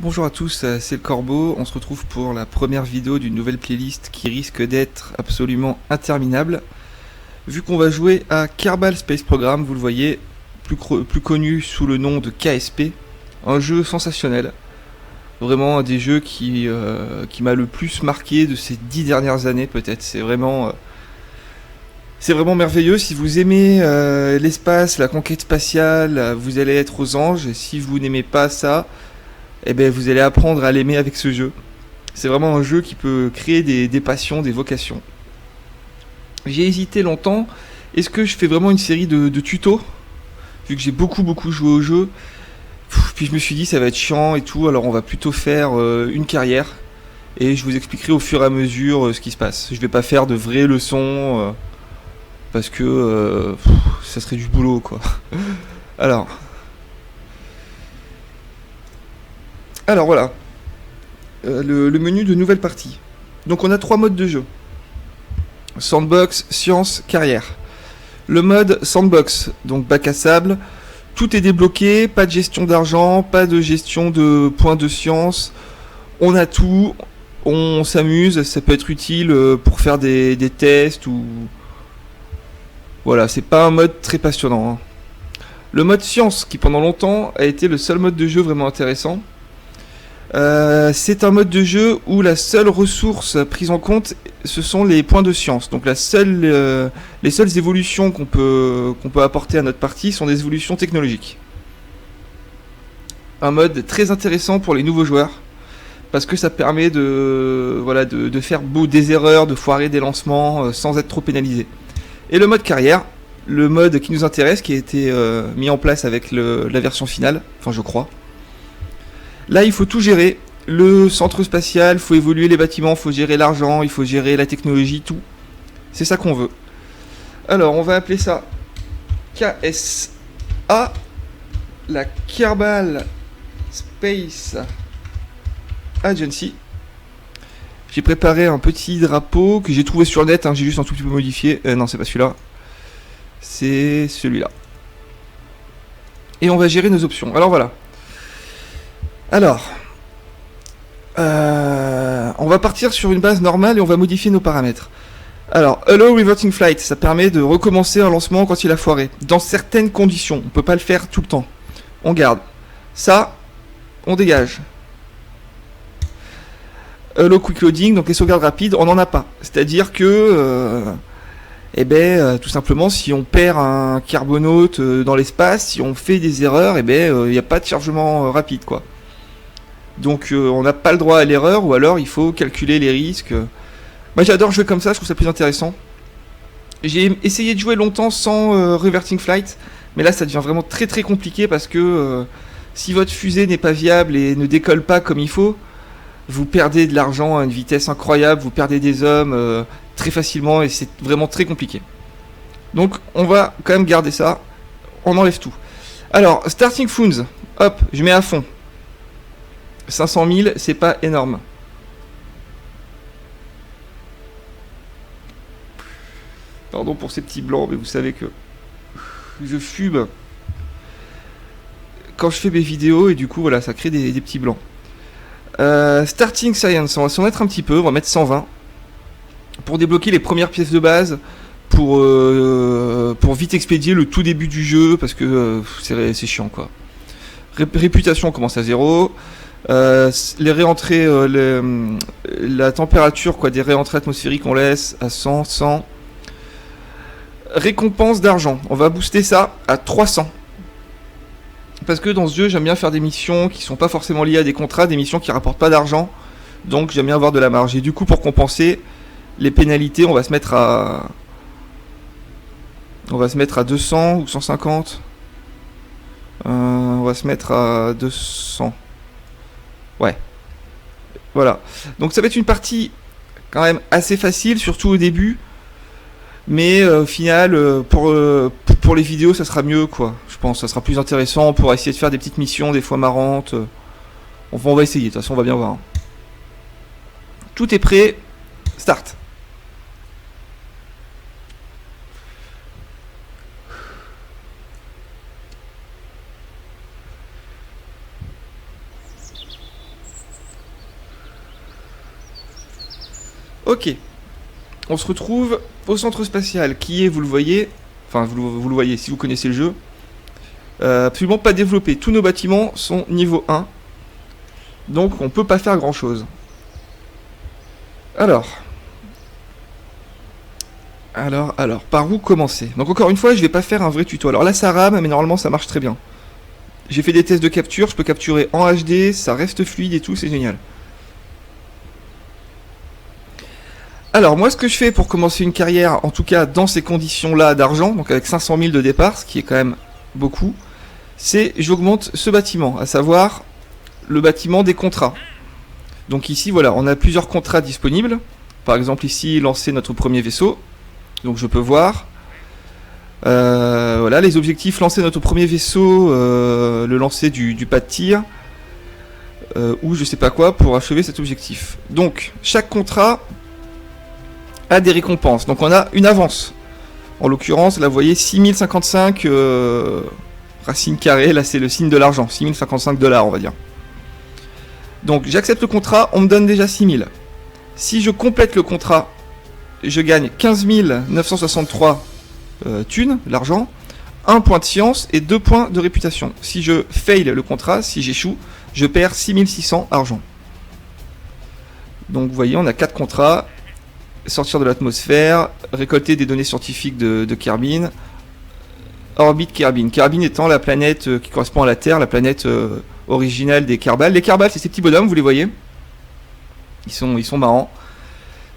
Bonjour à tous, c'est le Corbeau. On se retrouve pour la première vidéo d'une nouvelle playlist qui risque d'être absolument interminable. Vu qu'on va jouer à Kerbal Space Program, vous le voyez, plus connu sous le nom de KSP, un jeu sensationnel. Vraiment un des jeux qui m'a le plus marqué de ces 10 dernières années peut-être. C'est vraiment merveilleux. Si vous aimez l'espace, la conquête spatiale, vous allez être aux anges. Et si vous n'aimez pas ça, eh ben, vous allez apprendre à l'aimer avec ce jeu. C'est vraiment un jeu qui peut créer des passions, des vocations. J'ai hésité longtemps. Est-ce que je fais vraiment une série de tutos, vu que j'ai beaucoup joué au jeu. Puis je me suis dit ça va être chiant et tout, alors on va plutôt faire une carrière. Et je vous expliquerai au fur et à mesure ce qui se passe. Je vais pas faire de vraies leçons, parce que ça serait du boulot quoi. Alors, alors voilà, le menu de nouvelle partie. Donc on a 3 modes de jeu. Sandbox, science, carrière. Le mode sandbox, donc bac à sable, tout est débloqué, pas de gestion d'argent, pas de gestion de points de science, on a tout, on s'amuse, ça peut être utile pour faire des tests ou... Voilà, c'est pas un mode très passionnant, hein. Le mode science, qui pendant longtemps a été le seul mode de jeu vraiment intéressant, c'est un mode de jeu où la seule ressource prise en compte, ce sont les points de science. Donc les seules évolutions qu'on peut apporter à notre partie sont des évolutions technologiques. Un mode très intéressant pour les nouveaux joueurs, parce que ça permet de faire des erreurs, de foirer des lancements sans être trop pénalisé. Et le mode carrière, le mode qui nous intéresse, qui a été mis en place avec la version finale, enfin je crois. Là, il faut tout gérer. Le centre spatial, il faut évoluer les bâtiments, il faut gérer l'argent, il faut gérer la technologie, tout. C'est ça qu'on veut. Alors, on va appeler ça KSA, la Kerbal Space Agency. J'ai préparé un petit drapeau que j'ai trouvé sur le net, hein, j'ai juste un tout petit peu modifié. Non, c'est pas celui-là. C'est celui-là. Et on va gérer nos options. Alors voilà. Alors, on va partir sur une base normale et on va modifier nos paramètres. Alors, Allow Reverting Flight, ça permet de recommencer un lancement quand il a foiré. Dans certaines conditions, on peut pas le faire tout le temps. On garde. Ça, on dégage. Allow Quick Loading, donc les sauvegardes rapides, on n'en a pas. C'est-à-dire que, tout simplement, si on perd un carbonaute dans l'espace, si on fait des erreurs, il n'y a pas de chargement rapide, quoi. Donc on n'a pas le droit à l'erreur, ou alors il faut calculer les risques. Moi j'adore jouer comme ça, je trouve ça plus intéressant. J'ai essayé de jouer longtemps sans Reverting Flight, mais là ça devient vraiment très compliqué parce que si votre fusée n'est pas viable et ne décolle pas comme il faut, vous perdez de l'argent à une vitesse incroyable, vous perdez des hommes très facilement et c'est vraiment très compliqué. Donc on va quand même garder ça, on enlève tout. Alors, Starting Funds, hop, je mets à fond. 500 000, c'est pas énorme. Pardon pour ces petits blancs, mais vous savez que je fume quand je fais mes vidéos et du coup voilà, ça crée des petits blancs. Starting Science, on va s'en mettre un petit peu, on va mettre 120 pour débloquer les premières pièces de base, pour vite expédier le tout début du jeu parce que c'est chiant quoi. Réputation, on commence à 0. Les réentrées, la température quoi, des réentrées atmosphériques on laisse à 100. Récompense d'argent, on va booster ça à 300. Parce que dans ce jeu j'aime bien faire des missions qui sont pas forcément liées à des contrats, des missions qui rapportent pas d'argent. Donc j'aime bien avoir de la marge. Et du coup pour compenser les pénalités on va se mettre à 200 ou 150. On va se mettre à 200. Ouais. Voilà. Donc ça va être une partie quand même assez facile, surtout au début. Mais au final, pour les vidéos, ça sera mieux, quoi. Je pense, ça sera plus intéressant. On pourra essayer de faire des petites missions, des fois marrantes. On va essayer, de toute façon, on va bien voir. Tout est prêt. Start. Ok. On se retrouve au centre spatial, qui est, vous le voyez, enfin vous le voyez si vous connaissez le jeu, absolument pas développé. Tous nos bâtiments sont niveau 1, donc on peut pas faire grand chose. Alors, par où commencer? Donc encore une fois, je vais pas faire un vrai tuto. Alors là ça rame, mais normalement ça marche très bien. J'ai fait des tests de capture, je peux capturer en HD, ça reste fluide et tout, c'est génial. Alors moi ce que je fais pour commencer une carrière, en tout cas dans ces conditions-là d'argent, donc avec 500 000 de départ, ce qui est quand même beaucoup, c'est j'augmente ce bâtiment, à savoir le bâtiment des contrats. Donc ici voilà, on a plusieurs contrats disponibles. Par exemple ici, lancer notre premier vaisseau. Donc je peux voir. Voilà, les objectifs, lancer notre premier vaisseau, le lancer du pas de tir, ou je sais pas quoi pour achever cet objectif. Donc chaque contrat a des récompenses. Donc on a une avance. En l'occurrence, là vous voyez 6055 racines carrées, là c'est le signe de l'argent, 6055 $ on va dire. Donc j'accepte le contrat, on me donne déjà 6000. Si je complète le contrat, je gagne 15 963 thunes, l'argent, 1 point de science et 2 points de réputation. Si je fail le contrat, si j'échoue, je perds 6600 argent. Donc vous voyez, on a 4 contrats. Sortir de l'atmosphère, récolter des données scientifiques de Kerbin, orbite Kerbin. Kerbin étant la planète qui correspond à la Terre, la planète originale des Kerbal. Les Kerbal, c'est ces petits bonhommes, vous les voyez. Ils sont marrants.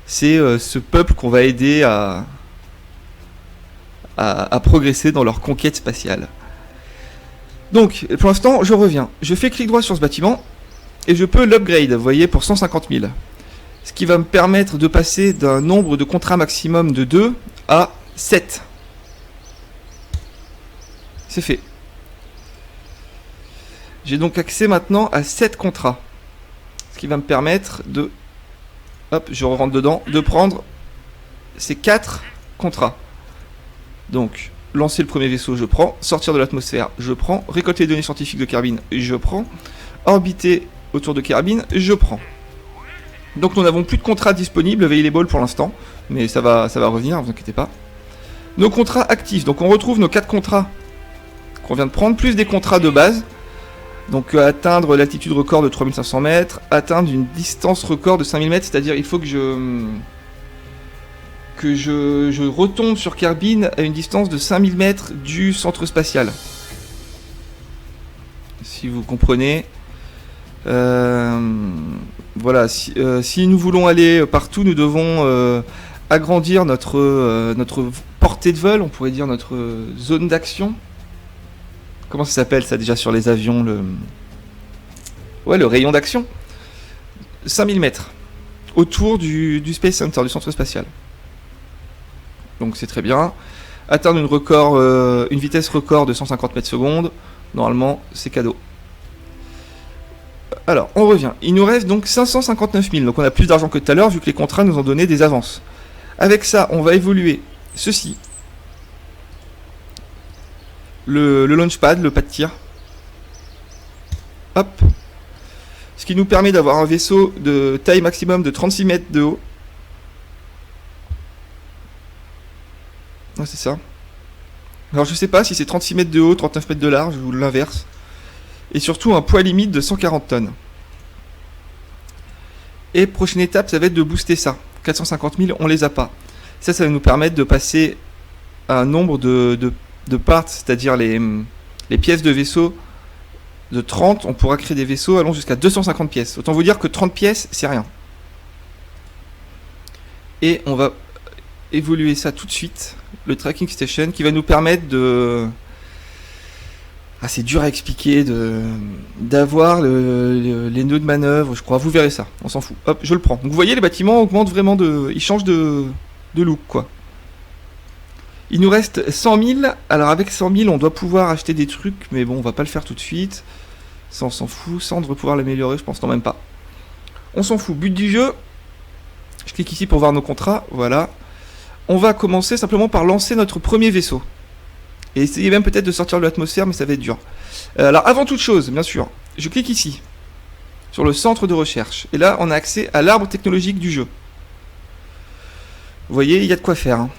C'est ce peuple qu'on va aider à progresser dans leur conquête spatiale. Donc, pour l'instant, je reviens. Je fais clic droit sur ce bâtiment et je peux l'upgrade, vous voyez, pour 150 000. Ce qui va me permettre de passer d'un nombre de contrats maximum de 2 à 7. C'est fait. J'ai donc accès maintenant à 7 contrats. Ce qui va me permettre de... Hop, je rentre dedans. De prendre ces 4 contrats. Donc, lancer le premier vaisseau, je prends. Sortir de l'atmosphère, je prends. Récolter les données scientifiques de Kerbin, je prends. Orbiter autour de Kerbin, je prends. Donc nous n'avons plus de contrats disponibles, available pour l'instant, mais ça va revenir, ne vous inquiétez pas. Nos contrats actifs, donc on retrouve nos 4 contrats qu'on vient de prendre, plus des contrats de base. Donc atteindre l'altitude record de 3500 mètres, atteindre une distance record de 5000 mètres, c'est-à-dire il faut que je retombe sur Kerbin à une distance de 5000 mètres du centre spatial. Si vous comprenez... voilà, si nous voulons aller partout, nous devons agrandir notre portée de vol, on pourrait dire notre zone d'action. Comment ça s'appelle ça déjà sur les avions, le rayon d'action. 5000 mètres autour du Space Center, du centre spatial. Donc c'est très bien. Atteindre une vitesse record de 150 mètres secondes, normalement c'est cadeau. Alors, on revient. Il nous reste donc 559 000. Donc on a plus d'argent que tout à l'heure, vu que les contrats nous ont donné des avances. Avec ça, on va évoluer ceci. Le launchpad, le pas de tir. Hop. Ce qui nous permet d'avoir un vaisseau de taille maximum de 36 mètres de haut. Ah, c'est ça. Alors je sais pas si c'est 36 mètres de haut, 39 mètres de large, ou l'inverse. Et surtout un poids limite de 140 tonnes. Et prochaine étape, ça va être de booster ça. 450 000, on les a pas. Ça va nous permettre de passer à un nombre de parts, c'est-à-dire les pièces de vaisseau de 30. On pourra créer des vaisseaux allant jusqu'à 250 pièces. Autant vous dire que 30 pièces, c'est rien. Et on va évoluer ça tout de suite. Le tracking station qui va nous permettre de... Ah, c'est dur à expliquer, d'avoir les nœuds de manœuvre, je crois. Vous verrez ça, on s'en fout. Hop, je le prends. Donc vous voyez, les bâtiments augmentent vraiment ils changent de look, quoi. Il nous reste 100 000. Alors avec 100 000, on doit pouvoir acheter des trucs, mais bon, on va pas le faire tout de suite. Ça, on s'en fout. Ça, on devrait pouvoir l'améliorer, je pense, non, même pas. On s'en fout. But du jeu. Je clique ici pour voir nos contrats. Voilà. On va commencer simplement par lancer notre premier vaisseau. Et essayer même peut-être de sortir de l'atmosphère, mais ça va être dur. Alors avant toute chose, bien sûr, je clique ici, sur le centre de recherche. Et là, on a accès à l'arbre technologique du jeu. Vous voyez, il y a de quoi faire. Hein.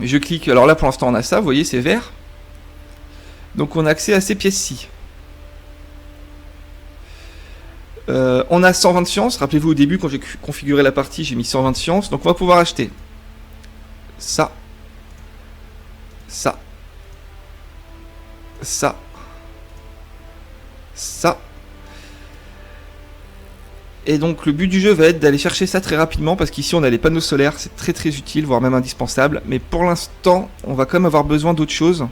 Je clique, alors là pour l'instant on a ça, vous voyez, c'est vert. Donc on a accès à ces pièces-ci. On a 120 de science, rappelez-vous au début quand j'ai configuré la partie, j'ai mis 120 de science, donc on va pouvoir acheter ça, ça, ça, ça. Et donc le but du jeu va être d'aller chercher ça très rapidement, parce qu'ici on a les panneaux solaires, c'est très très utile, voire même indispensable, mais pour l'instant on va quand même avoir besoin d'autres choses.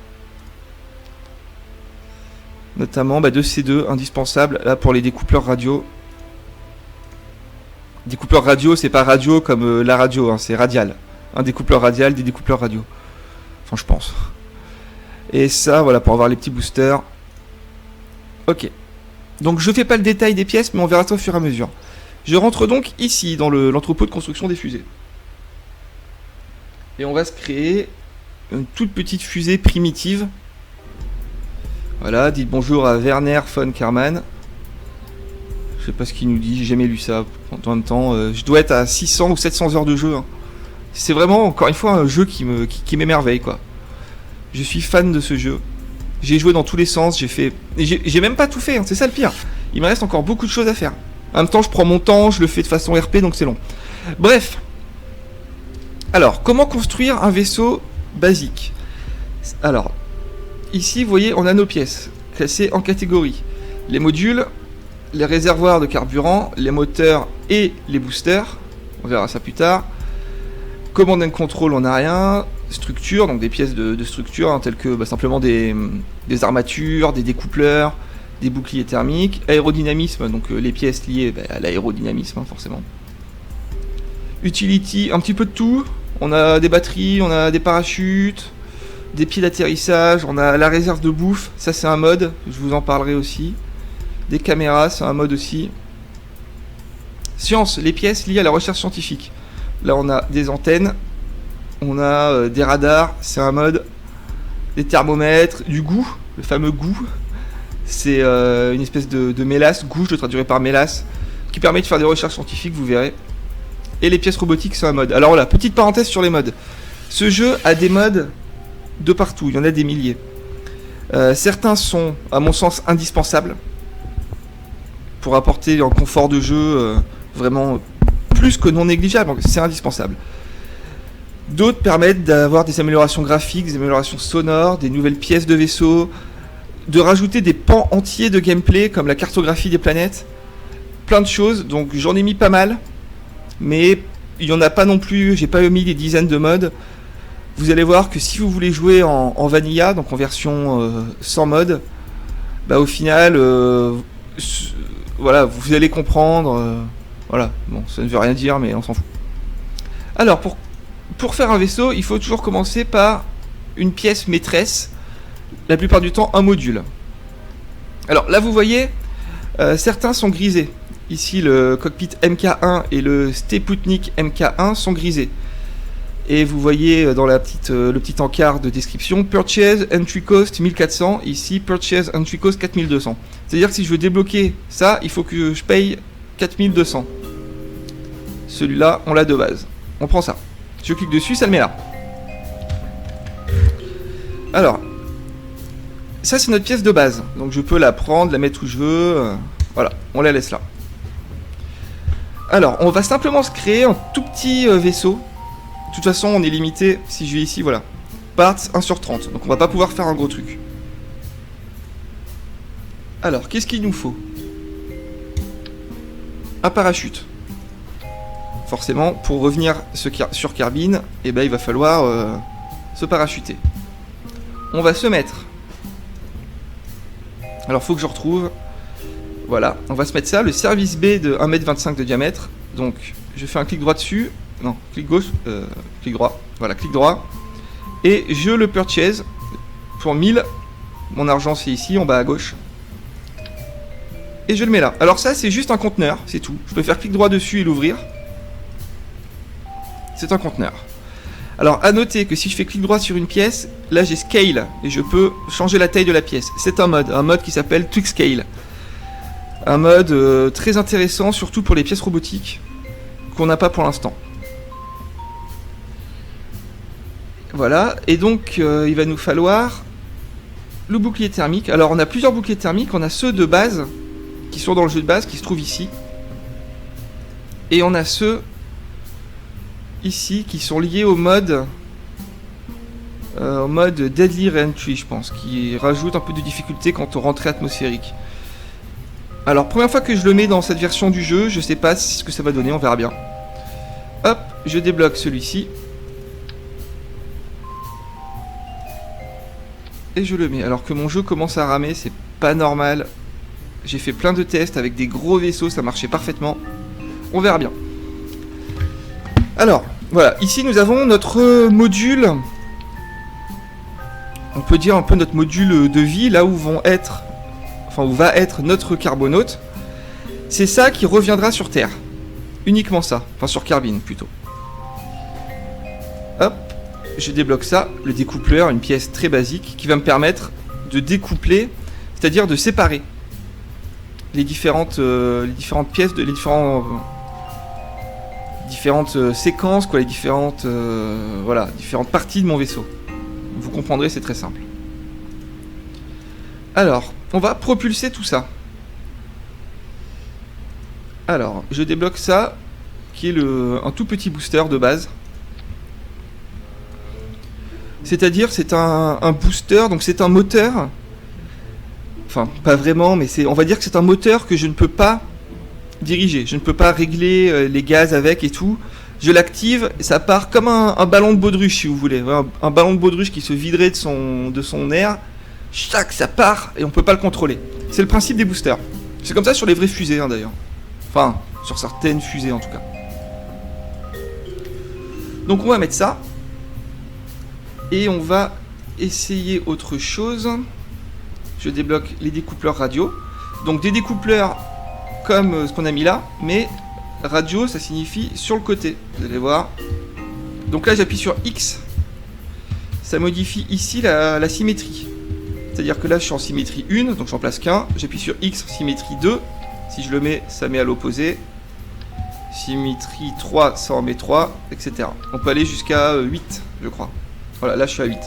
Notamment de C2 indispensable là pour les découpleurs radio. Découpleur radio, c'est pas radio comme la radio, hein, c'est radial. Un découpleur radial, des découpleurs radio. Enfin, je pense. Et ça, voilà, pour avoir les petits boosters. Ok. Donc, je fais pas le détail des pièces, mais on verra ça au fur et à mesure. Je rentre donc ici, dans l'entrepôt de construction des fusées. Et on va se créer une toute petite fusée primitive. Voilà, dites bonjour à Werner von Karman. Je sais pas ce qu'il nous dit, j'ai jamais lu ça. En même temps, je dois être à 600 ou 700 heures de jeu. Hein. C'est vraiment, encore une fois, un jeu qui m'émerveille, quoi. Je suis fan de ce jeu. J'ai joué dans tous les sens, j'ai même pas tout fait, hein, c'est ça le pire. Il me reste encore beaucoup de choses à faire. En même temps, je prends mon temps, je le fais de façon RP, donc c'est long. Bref. Alors, comment construire un vaisseau basique? Alors, ici, vous voyez, on a nos pièces, classées en catégories. Les modules, les réservoirs de carburant, les moteurs et les boosters. On verra ça plus tard. Command and control, on n'a rien. Structure, donc des pièces de structure, hein, telles que simplement des armatures, des découpleurs, des boucliers thermiques. Aérodynamisme, donc les pièces liées à l'aérodynamisme, hein, forcément. Utility, un petit peu de tout. On a des batteries, on a des parachutes, des pieds d'atterrissage, on a la réserve de bouffe, ça c'est un mode, je vous en parlerai aussi. Des caméras, c'est un mode aussi. Science, les pièces liées à la recherche scientifique. Là on a des antennes, on a des radars, c'est un mode. Des thermomètres, du goût, le fameux goût. C'est une espèce de mélasse, goût, je le traduirai par mélasse, qui permet de faire des recherches scientifiques, vous verrez. Et les pièces robotiques, c'est un mode. Alors voilà, petite parenthèse sur les modes. Ce jeu a des modes de partout, il y en a des milliers. Certains sont, à mon sens, indispensables pour apporter un confort de jeu vraiment plus que non négligeable, c'est indispensable. D'autres permettent d'avoir des améliorations graphiques, des améliorations sonores, des nouvelles pièces de vaisseau, de rajouter des pans entiers de gameplay comme la cartographie des planètes, plein de choses, donc j'en ai mis pas mal, mais il n'y en a pas non plus, j'ai pas mis des dizaines de modes. Vous allez voir que si vous voulez jouer en vanilla, donc en version sans mode, au final, voilà, vous allez comprendre. Voilà, bon, ça ne veut rien dire, mais on s'en fout. Alors, pour faire un vaisseau, il faut toujours commencer par une pièce maîtresse, la plupart du temps un module. Alors là, vous voyez, certains sont grisés. Ici, le cockpit MK1 et le Sputnik MK1 sont grisés. Et vous voyez dans le petit encart de description, Purchase Entry Cost 1400, ici Purchase Entry Cost 4200. C'est-à-dire que si je veux débloquer ça, il faut que je paye 4200. Celui-là, on l'a de base. On prend ça. Je clique dessus, ça le met là. Alors, ça c'est notre pièce de base. Donc je peux la prendre, la mettre où je veux. Voilà, on la laisse là. Alors, on va simplement se créer un tout petit vaisseau. De toute façon, on est limité, si je vais ici, voilà. Parts 1 sur 30, donc on va pas pouvoir faire un gros truc. Alors, qu'est-ce qu'il nous faut? Un parachute. Forcément, pour revenir sur Kerbin, il va falloir se parachuter. On va se mettre. Alors, faut que je retrouve. Voilà, on va se mettre ça, le service B de 1,25 m de diamètre. Donc, je fais un clic droit dessus. Non, clic gauche, clic droit. Voilà, clic droit. Et je le purchase pour 1000. Mon argent, c'est ici, en bas à gauche. Et je le mets là. Alors ça, c'est juste un conteneur, c'est tout. Je peux faire clic droit dessus et l'ouvrir. C'est un conteneur. Alors, à noter que si je fais clic droit sur une pièce, là, j'ai Scale. Et je peux changer la taille de la pièce. C'est un mode qui s'appelle Twig Scale. Un mode très intéressant, surtout pour les pièces robotiques, qu'on n'a pas pour l'instant. Voilà, et donc il va nous falloir le bouclier thermique. Alors on a plusieurs boucliers thermiques, on a ceux de base, qui sont dans le jeu de base, qui se trouvent ici. Et on a ceux ici, qui sont liés au mode Deadly Reentry, je pense, qui rajoute un peu de difficulté quant aux rentrées atmosphériques. Alors, première fois que je le mets dans cette version du jeu, je sais pas ce que ça va donner, on verra bien. Hop, je débloque celui-ci. Et je le mets. Alors que mon jeu commence à ramer, c'est pas normal. J'ai fait plein de tests avec des gros vaisseaux, ça marchait parfaitement. On verra bien. Alors, voilà, ici nous avons notre module. On peut dire un peu notre module de vie, là où vont être, enfin où va être notre carbonaute. C'est ça qui reviendra sur Terre. Uniquement ça, enfin sur Kerbin plutôt. Hop, je débloque ça, le découpleur, une pièce très basique qui va me permettre de découpler, c'est-à-dire de séparer les différentes pièces, les différentes séquences, quoi, les différentes parties de mon vaisseau. Vous comprendrez, c'est très simple. Alors, on va propulser tout ça. Alors, je débloque ça, qui est un tout petit booster de base. C'est-à-dire, c'est un booster, donc c'est un moteur. Enfin, pas vraiment, mais on va dire que c'est un moteur que je ne peux pas diriger. Je ne peux pas régler les gaz avec et tout. Je l'active, ça part comme un ballon de baudruche, si vous voulez. Un ballon de baudruche qui se viderait de son air. Chac, ça part et on peut pas le contrôler. C'est le principe des boosters. C'est comme ça sur les vraies fusées, hein, d'ailleurs. Enfin, sur certaines fusées en tout cas. Donc on va mettre ça. Et on va essayer autre chose. Je débloque les découpleurs radio. Donc des découpleurs comme ce qu'on a mis là, mais radio ça signifie sur le côté. Vous allez voir. Donc là j'appuie sur X. Ça modifie ici la symétrie. C'est-à-dire que là je suis en symétrie 1, donc j'en place qu'un. J'appuie sur X, symétrie 2. Si je le mets, ça met à l'opposé. Symétrie 3, ça en met 3, etc. On peut aller jusqu'à 8, je crois. Voilà, là je suis à 8.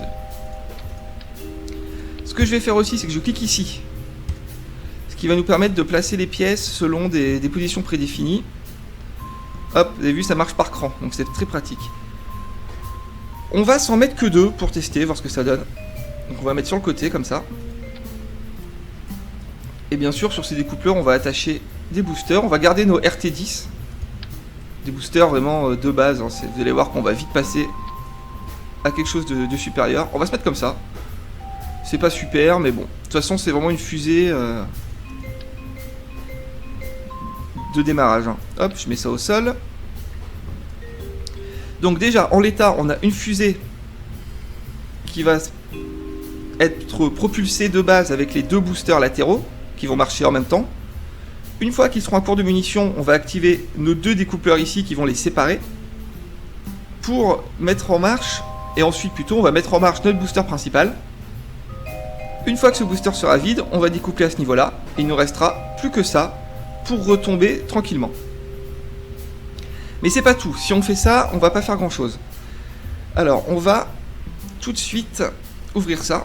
Ce que je vais faire aussi, c'est que je clique ici. Ce qui va nous permettre de placer les pièces selon des positions prédéfinies. Hop, vous avez vu, ça marche par cran, donc c'est très pratique. On va s'en mettre que 2 pour tester, voir ce que ça donne. Donc on va mettre sur le côté, comme ça. Et bien sûr, sur ces découpleurs, on va attacher des boosters. On va garder nos RT10. Des boosters vraiment de base. Hein. Vous allez voir qu'on va vite passer à quelque chose de supérieur. On va se mettre comme ça. C'est pas super, mais bon. De toute façon, c'est vraiment une fusée de démarrage. Hein. Hop, je mets ça au sol. Donc déjà, en l'état, on a une fusée qui va être propulsée de base avec les 2 boosters latéraux qui vont marcher en même temps. Une fois qu'ils seront à court de munitions, on va activer nos 2 découpleurs ici qui vont les séparer pour mettre en marche, et ensuite plutôt on va mettre en marche notre booster principal. Une fois que ce booster sera vide, on va découpler à ce niveau-là, et il ne restera plus que ça pour retomber tranquillement. Mais c'est pas tout, si on fait ça, on va pas faire grand-chose. Alors on va tout de suite ouvrir ça,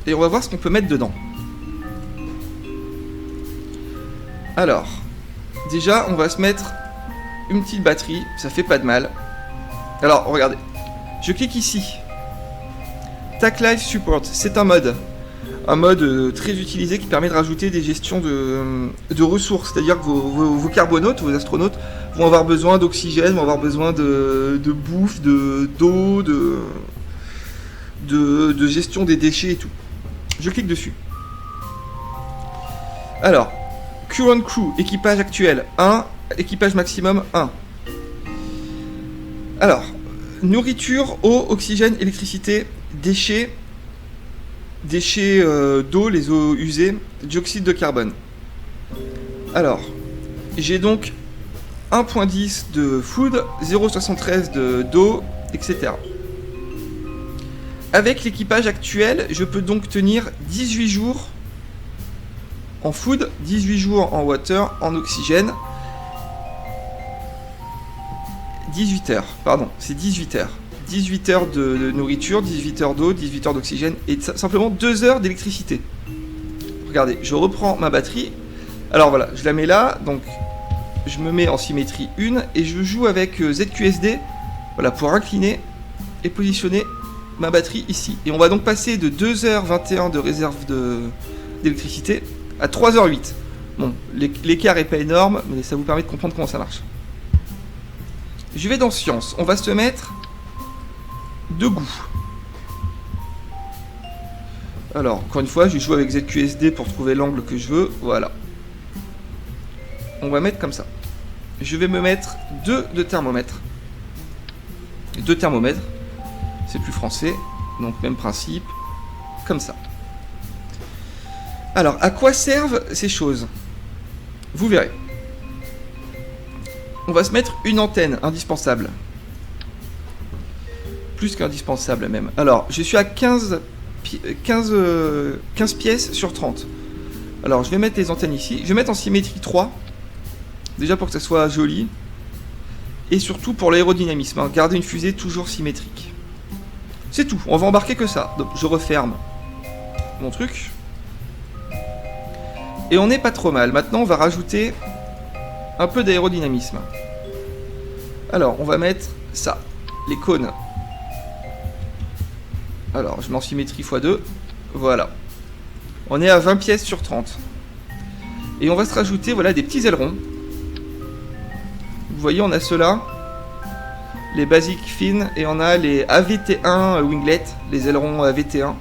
et on va voir ce qu'on peut mettre dedans. Alors, déjà, on va se mettre une petite batterie, ça fait pas de mal. Alors, regardez, je clique ici. Tac Life Support, c'est un mode très utilisé qui permet de rajouter des gestions de ressources. C'est-à-dire que vos carbonautes, vos astronautes, vont avoir besoin d'oxygène, vont avoir besoin de bouffe, d'eau, de gestion des déchets et tout. Je clique dessus. Alors, Current Crew, équipage actuel 1, équipage maximum 1. Alors, nourriture, eau, oxygène, électricité, déchets d'eau, les eaux usées, dioxyde de carbone. Alors, j'ai donc 1.10 de food, 0.73 d'eau, etc. Avec l'équipage actuel, je peux donc tenir 18 jours en food, 18 jours en water, en oxygène. 18 heures, pardon, c'est 18 heures. 18 heures de nourriture, 18 heures d'eau, 18 heures d'oxygène et simplement 2 heures d'électricité. Regardez, je reprends ma batterie. Alors voilà, je la mets là, donc je me mets en symétrie 1 et je joue avec ZQSD, voilà, pour incliner et positionner ma batterie ici. Et on va donc passer de 2h21 de réserve d'électricité à 3h08. Bon, l'écart est pas énorme, mais ça vous permet de comprendre comment ça marche. Je vais dans Science. On va se mettre debout. Alors, encore une fois, je joue avec ZQSD pour trouver l'angle que je veux. Voilà. On va mettre comme ça. Je vais me mettre deux thermomètres. 2 thermomètres. C'est plus français. Donc, même principe. Comme ça. Alors, à quoi servent ces choses? Vous verrez. On va se mettre une antenne indispensable. Plus qu'indispensable même. Alors, je suis à 15 pièces sur 30. Alors, je vais mettre les antennes ici. Je vais mettre en symétrie 3. Déjà pour que ça soit joli. Et surtout pour l'aérodynamisme. Hein. Garder une fusée toujours symétrique. C'est tout. On va embarquer que ça. Donc, je referme mon truc. Et on n'est pas trop mal. Maintenant, on va rajouter un peu d'aérodynamisme. Alors, on va mettre ça. Les cônes. Alors, je mets en symétrie x2. Voilà. On est à 20 pièces sur 30. Et on va se rajouter, voilà, des petits ailerons. Vous voyez, on a ceux-là. Les Basic Fin. Et on a les AVT1 Winglet. Les ailerons AVT1.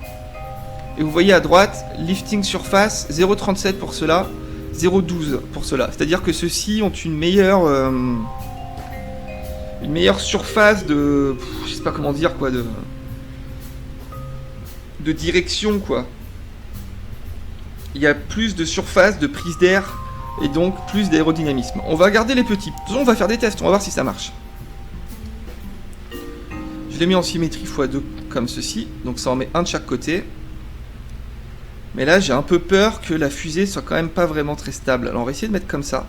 Et vous voyez à droite, lifting surface, 0,37 pour ceux-là, 0,12 pour ceux-là. C'est-à-dire que ceux-ci ont une meilleure surface de... je sais pas comment dire, quoi, de direction, quoi. Il y a plus de surface, de prise d'air, et donc plus d'aérodynamisme. On va garder les petits. De toute façon, on va faire des tests, on va voir si ça marche. Je l'ai mis en symétrie x2 comme ceci, donc ça en met un de chaque côté. Mais là, j'ai un peu peur que la fusée soit quand même pas vraiment très stable. Alors, on va essayer de mettre comme ça.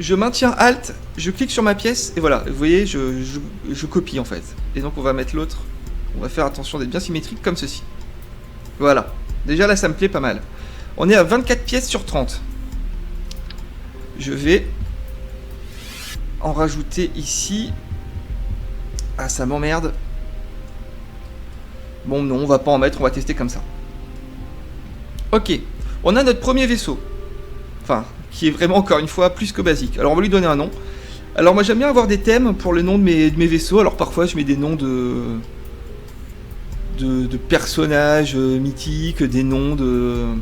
Je maintiens Alt, je clique sur ma pièce, et voilà. Vous voyez, je copie, en fait. Et donc, on va mettre l'autre. On va faire attention d'être bien symétrique, comme ceci. Voilà. Déjà, là, ça me plaît pas mal. On est à 24 pièces sur 30. Je vais en rajouter ici. Ah, ça m'emmerde. Bon, non, on va pas en mettre, on va tester comme ça. Ok, on a notre premier vaisseau. Enfin, qui est vraiment, encore une fois, plus que basique. Alors, on va lui donner un nom. Alors, moi, j'aime bien avoir des thèmes pour le nom de mes vaisseaux. Alors, parfois, je mets des noms de personnages mythiques, des noms de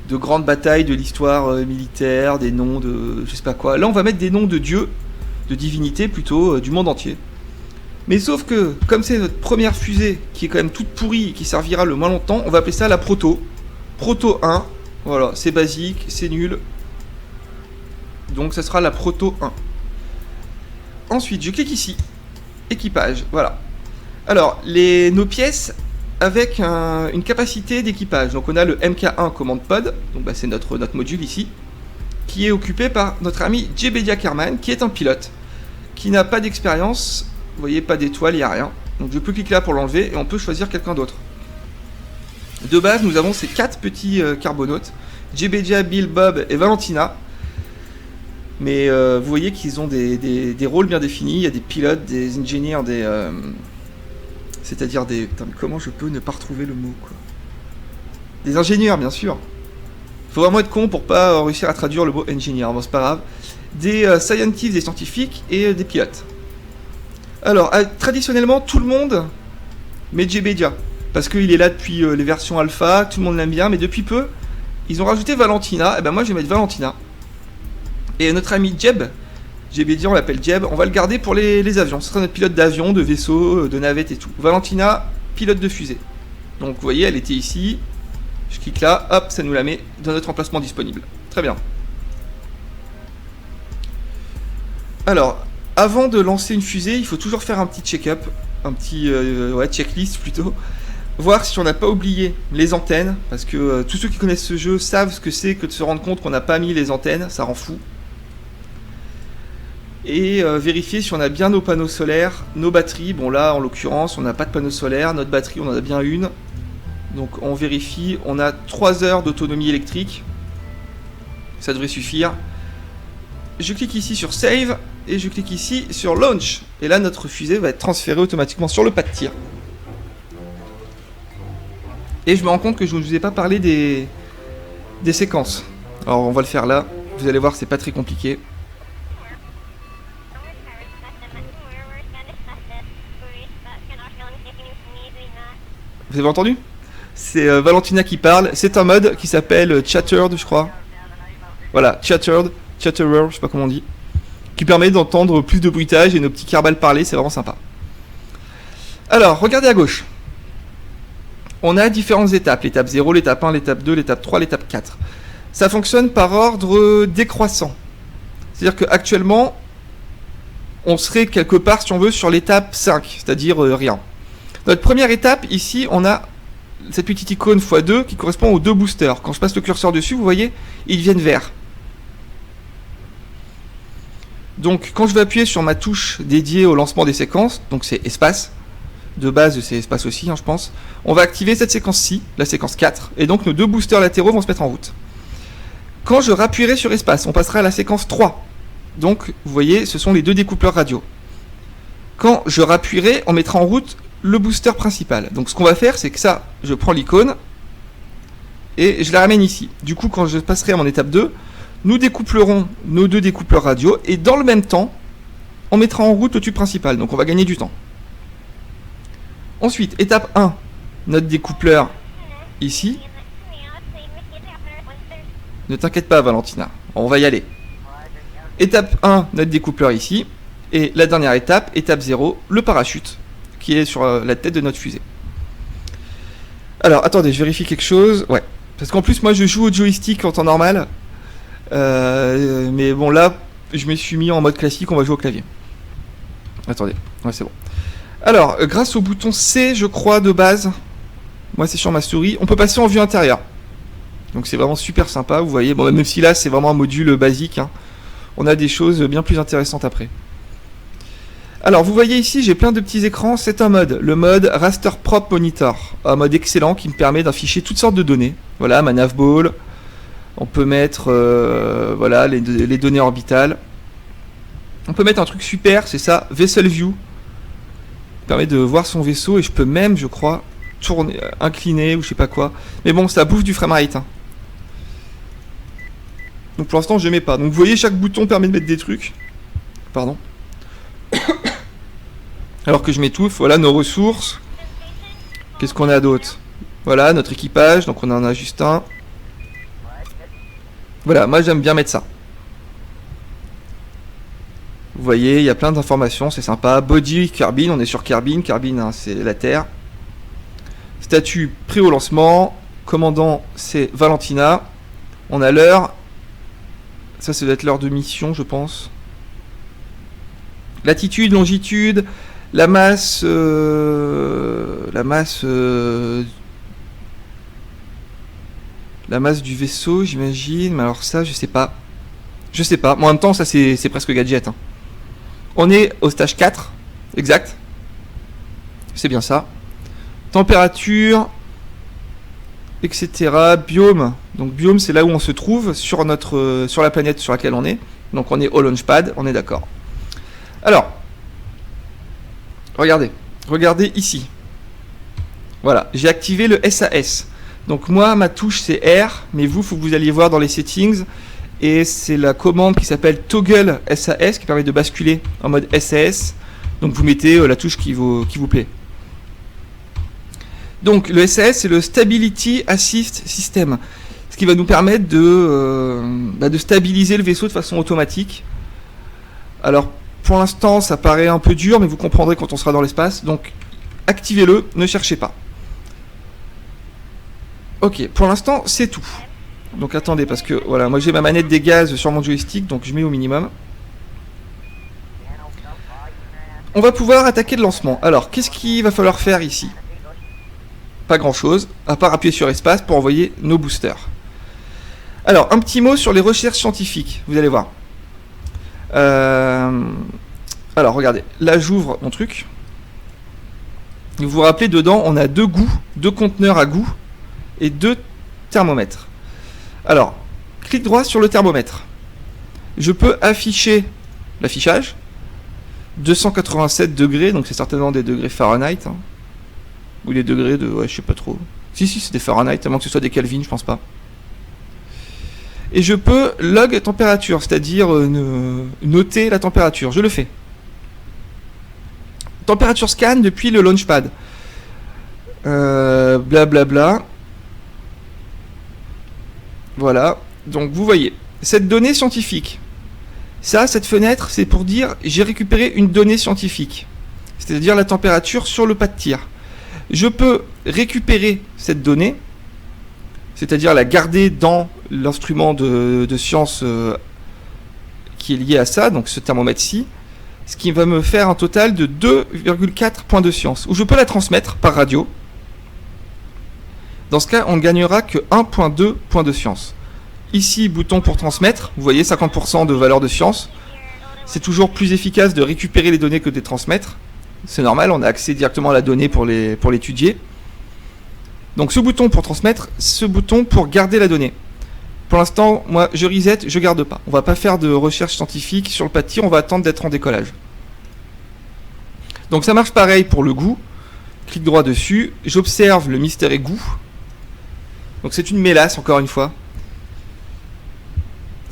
grandes batailles de l'histoire militaire, des noms de... je sais pas quoi. Là, on va mettre des noms de dieux, de divinités, plutôt, du monde entier. Mais sauf que, comme c'est notre première fusée, qui est quand même toute pourrie et qui servira le moins longtemps, on va appeler ça la Proto. Proto 1, voilà, c'est basique, c'est nul. Donc ça sera la Proto 1. Ensuite, je clique ici. Équipage, voilà. Alors, nos pièces avec une capacité d'équipage. Donc on a le MK1 Command Pod, donc c'est notre module ici, qui est occupé par notre ami Jebedia Kerman, qui est un pilote, qui n'a pas d'expérience. Vous voyez, pas d'étoile, il n'y a rien. Donc je peux cliquer là pour l'enlever et on peut choisir quelqu'un d'autre. De base, nous avons ces 4 petits carbonautes. Jebedia, Bill, Bob et Valentina. Mais vous voyez qu'ils ont des rôles bien définis. Il y a des pilotes, des ingénieurs, c'est-à-dire des... Putain, mais comment je peux ne pas retrouver le mot, quoi. Des ingénieurs, bien sûr. Faut vraiment être con pour pas réussir à traduire le mot ingénieur. Bon, c'est pas grave. Des scientists, des scientifiques et des pilotes. Alors, traditionnellement, tout le monde met Jebedia, parce qu'il est là depuis les versions alpha, tout le monde l'aime bien, mais depuis peu, ils ont rajouté Valentina, et ben moi je vais mettre Valentina. Et notre ami Jebedia, on l'appelle Jeb, on va le garder pour les avions, ce sera notre pilote d'avion, de vaisseau, de navette et tout. Valentina, pilote de fusée. Donc vous voyez, elle était ici, je clique là, hop, ça nous la met dans notre emplacement disponible. Très bien. Alors, avant de lancer une fusée, il faut toujours faire un petit check-up, un petit checklist plutôt, voir si on n'a pas oublié les antennes, parce que tous ceux qui connaissent ce jeu savent ce que c'est que de se rendre compte qu'on n'a pas mis les antennes, ça rend fou. et vérifier si on a bien nos panneaux solaires, nos batteries. Bon là, en l'occurrence, on n'a pas de panneaux solaires, notre batterie, on en a bien une. Donc on vérifie, on a 3 heures d'autonomie électrique. Ça devrait suffire. Je clique ici sur Save, et je clique ici sur Launch. Et là, notre fusée va être transférée automatiquement sur le pas de tir. Et je me rends compte que je ne vous ai pas parlé des séquences. Alors on va le faire là. Vous allez voir, c'est pas très compliqué. Vous avez entendu? C'est Valentina qui parle. C'est un mode qui s'appelle Chattered, je crois. Voilà, Chattered, Chatterer, je sais pas comment on dit. Qui permet d'entendre plus de bruitage et nos petits carbales parler, c'est vraiment sympa. Alors, regardez à gauche. On a différentes étapes, l'étape 0, l'étape 1, l'étape 2, l'étape 3, l'étape 4. Ça fonctionne par ordre décroissant. C'est-à-dire qu'actuellement, on serait quelque part, si on veut, sur l'étape 5, c'est-à-dire rien. Notre première étape, ici, on a cette petite icône x2 qui correspond aux 2 boosters. Quand je passe le curseur dessus, vous voyez, ils deviennent verts. Donc, quand je vais appuyer sur ma touche dédiée au lancement des séquences, donc c'est espace, de base c'est espace aussi, je pense, on va activer cette séquence-ci, la séquence 4, et donc nos 2 boosters latéraux vont se mettre en route. Quand je rappuierai sur espace, on passera à la séquence 3. Donc, vous voyez, ce sont les 2 découpleurs radio. Quand je rappuierai, on mettra en route le booster principal. Donc, ce qu'on va faire, c'est que ça, je prends l'icône, et je la ramène ici. Du coup, quand je passerai à mon étape 2, nous découplerons nos 2 découpleurs radio, et dans le même temps, on mettra en route le tube principal. Donc, on va gagner du temps. Ensuite, étape 1, notre découpleur ici. Ne t'inquiète pas, Valentina, on va y aller. Étape 1, notre découpleur ici. Et la dernière étape, étape 0, le parachute, qui est sur la tête de notre fusée. Alors, attendez, je vérifie quelque chose. Ouais, parce qu'en plus, moi, je joue au joystick en temps normal. Mais bon, là, je me suis mis en mode classique, on va jouer au clavier. Attendez, ouais, c'est bon. Alors, grâce au bouton C, je crois, de base, moi c'est sur ma souris, on peut passer en vue intérieure. Donc c'est vraiment super sympa, vous voyez, bon, même si là c'est vraiment un module basique, hein, on a des choses bien plus intéressantes après. Alors, vous voyez ici, j'ai plein de petits écrans, c'est un mode, le mode Raster Prop Monitor, un mode excellent qui me permet d'afficher toutes sortes de données. Voilà, ma navball, on peut mettre voilà, les données orbitales. On peut mettre un truc super, c'est ça, Vessel View. Permet de voir son vaisseau et je peux même, je crois, tourner, incliner ou je sais pas quoi. Mais bon, ça bouffe du framerate. Hein. Donc pour l'instant, je mets pas. Donc vous voyez, chaque bouton permet de mettre des trucs. Pardon. Alors que je m'étouffe, voilà nos ressources. Qu'est-ce qu'on a d'autre? Voilà, notre équipage, donc on en a juste un. Voilà, moi j'aime bien mettre ça. Vous voyez, il y a plein d'informations, c'est sympa. Body, Kerbin, on est sur Kerbin. Kerbin, hein, c'est la Terre. Statut prêt au lancement. Commandant, c'est Valentina. On a l'heure. Ça doit être l'heure de mission, je pense. Latitude, longitude, la masse... la masse du vaisseau, j'imagine. Mais alors ça, je sais pas. Je sais pas. Mais en même temps, ça, c'est presque gadget, hein. On est au stage 4, exact. C'est bien ça. Température, etc. Biome. Donc biome, c'est là où on se trouve sur la planète sur laquelle on est. Donc on est au launchpad, on est d'accord. Alors, regardez ici. Voilà, j'ai activé le SAS. Donc moi, ma touche c'est R, mais vous, faut que vous alliez voir dans les settings. Et c'est la commande qui s'appelle Toggle SAS qui permet de basculer en mode SAS. Donc vous mettez la touche qui vous plaît. Donc le SAS, c'est le Stability Assist System. Ce qui va nous permettre de stabiliser le vaisseau de façon automatique. Alors pour l'instant ça paraît un peu dur, mais vous comprendrez quand on sera dans l'espace. Donc activez-le, ne cherchez pas. Ok, pour l'instant c'est tout. Donc attendez, parce que voilà, moi j'ai ma manette des gaz sur mon joystick, donc je mets au minimum. On va pouvoir attaquer le lancement. Alors, qu'est-ce qu'il va falloir faire ici? Pas grand-chose, à part appuyer sur espace pour envoyer nos boosters. Alors, un petit mot sur les recherches scientifiques, vous allez voir. Alors regardez, là j'ouvre mon truc. Vous vous rappelez, dedans on a 2 goûts, 2 conteneurs à goût et 2 thermomètres. Alors, clic droit sur le thermomètre. Je peux afficher l'affichage. 287 degrés, donc c'est certainement des degrés Fahrenheit. Hein. Ou des degrés de... ouais, je sais pas trop. Si, c'est des Fahrenheit, à moins que ce soit des Kelvin, je pense pas. Et je peux log température, c'est-à-dire noter la température. Je le fais. Température scan depuis le Launchpad. Blablabla. Voilà. Donc vous voyez, cette donnée scientifique. Ça, cette fenêtre, c'est pour dire j'ai récupéré une donnée scientifique. C'est-à-dire la température sur le pas de tir. Je peux récupérer cette donnée, c'est-à-dire la garder dans l'instrument de science qui est lié à ça, donc ce thermomètre-ci, ce qui va me faire un total de 2,4 points de science, où je peux la transmettre par radio. Dans ce cas, on ne gagnera que 1,2 points de science. Ici, bouton pour transmettre, vous voyez 50% de valeur de science. C'est toujours plus efficace de récupérer les données que de les transmettre. C'est normal, on a accès directement à la donnée pour l'étudier. Donc ce bouton pour transmettre, ce bouton pour garder la donnée. Pour l'instant, moi je reset, je garde pas. On va pas faire de recherche scientifique sur le pas de tir, on va attendre d'être en décollage. Donc ça marche pareil pour le goût. Clic droit dessus, j'observe le mystère et goût. Donc c'est une mélasse encore une fois.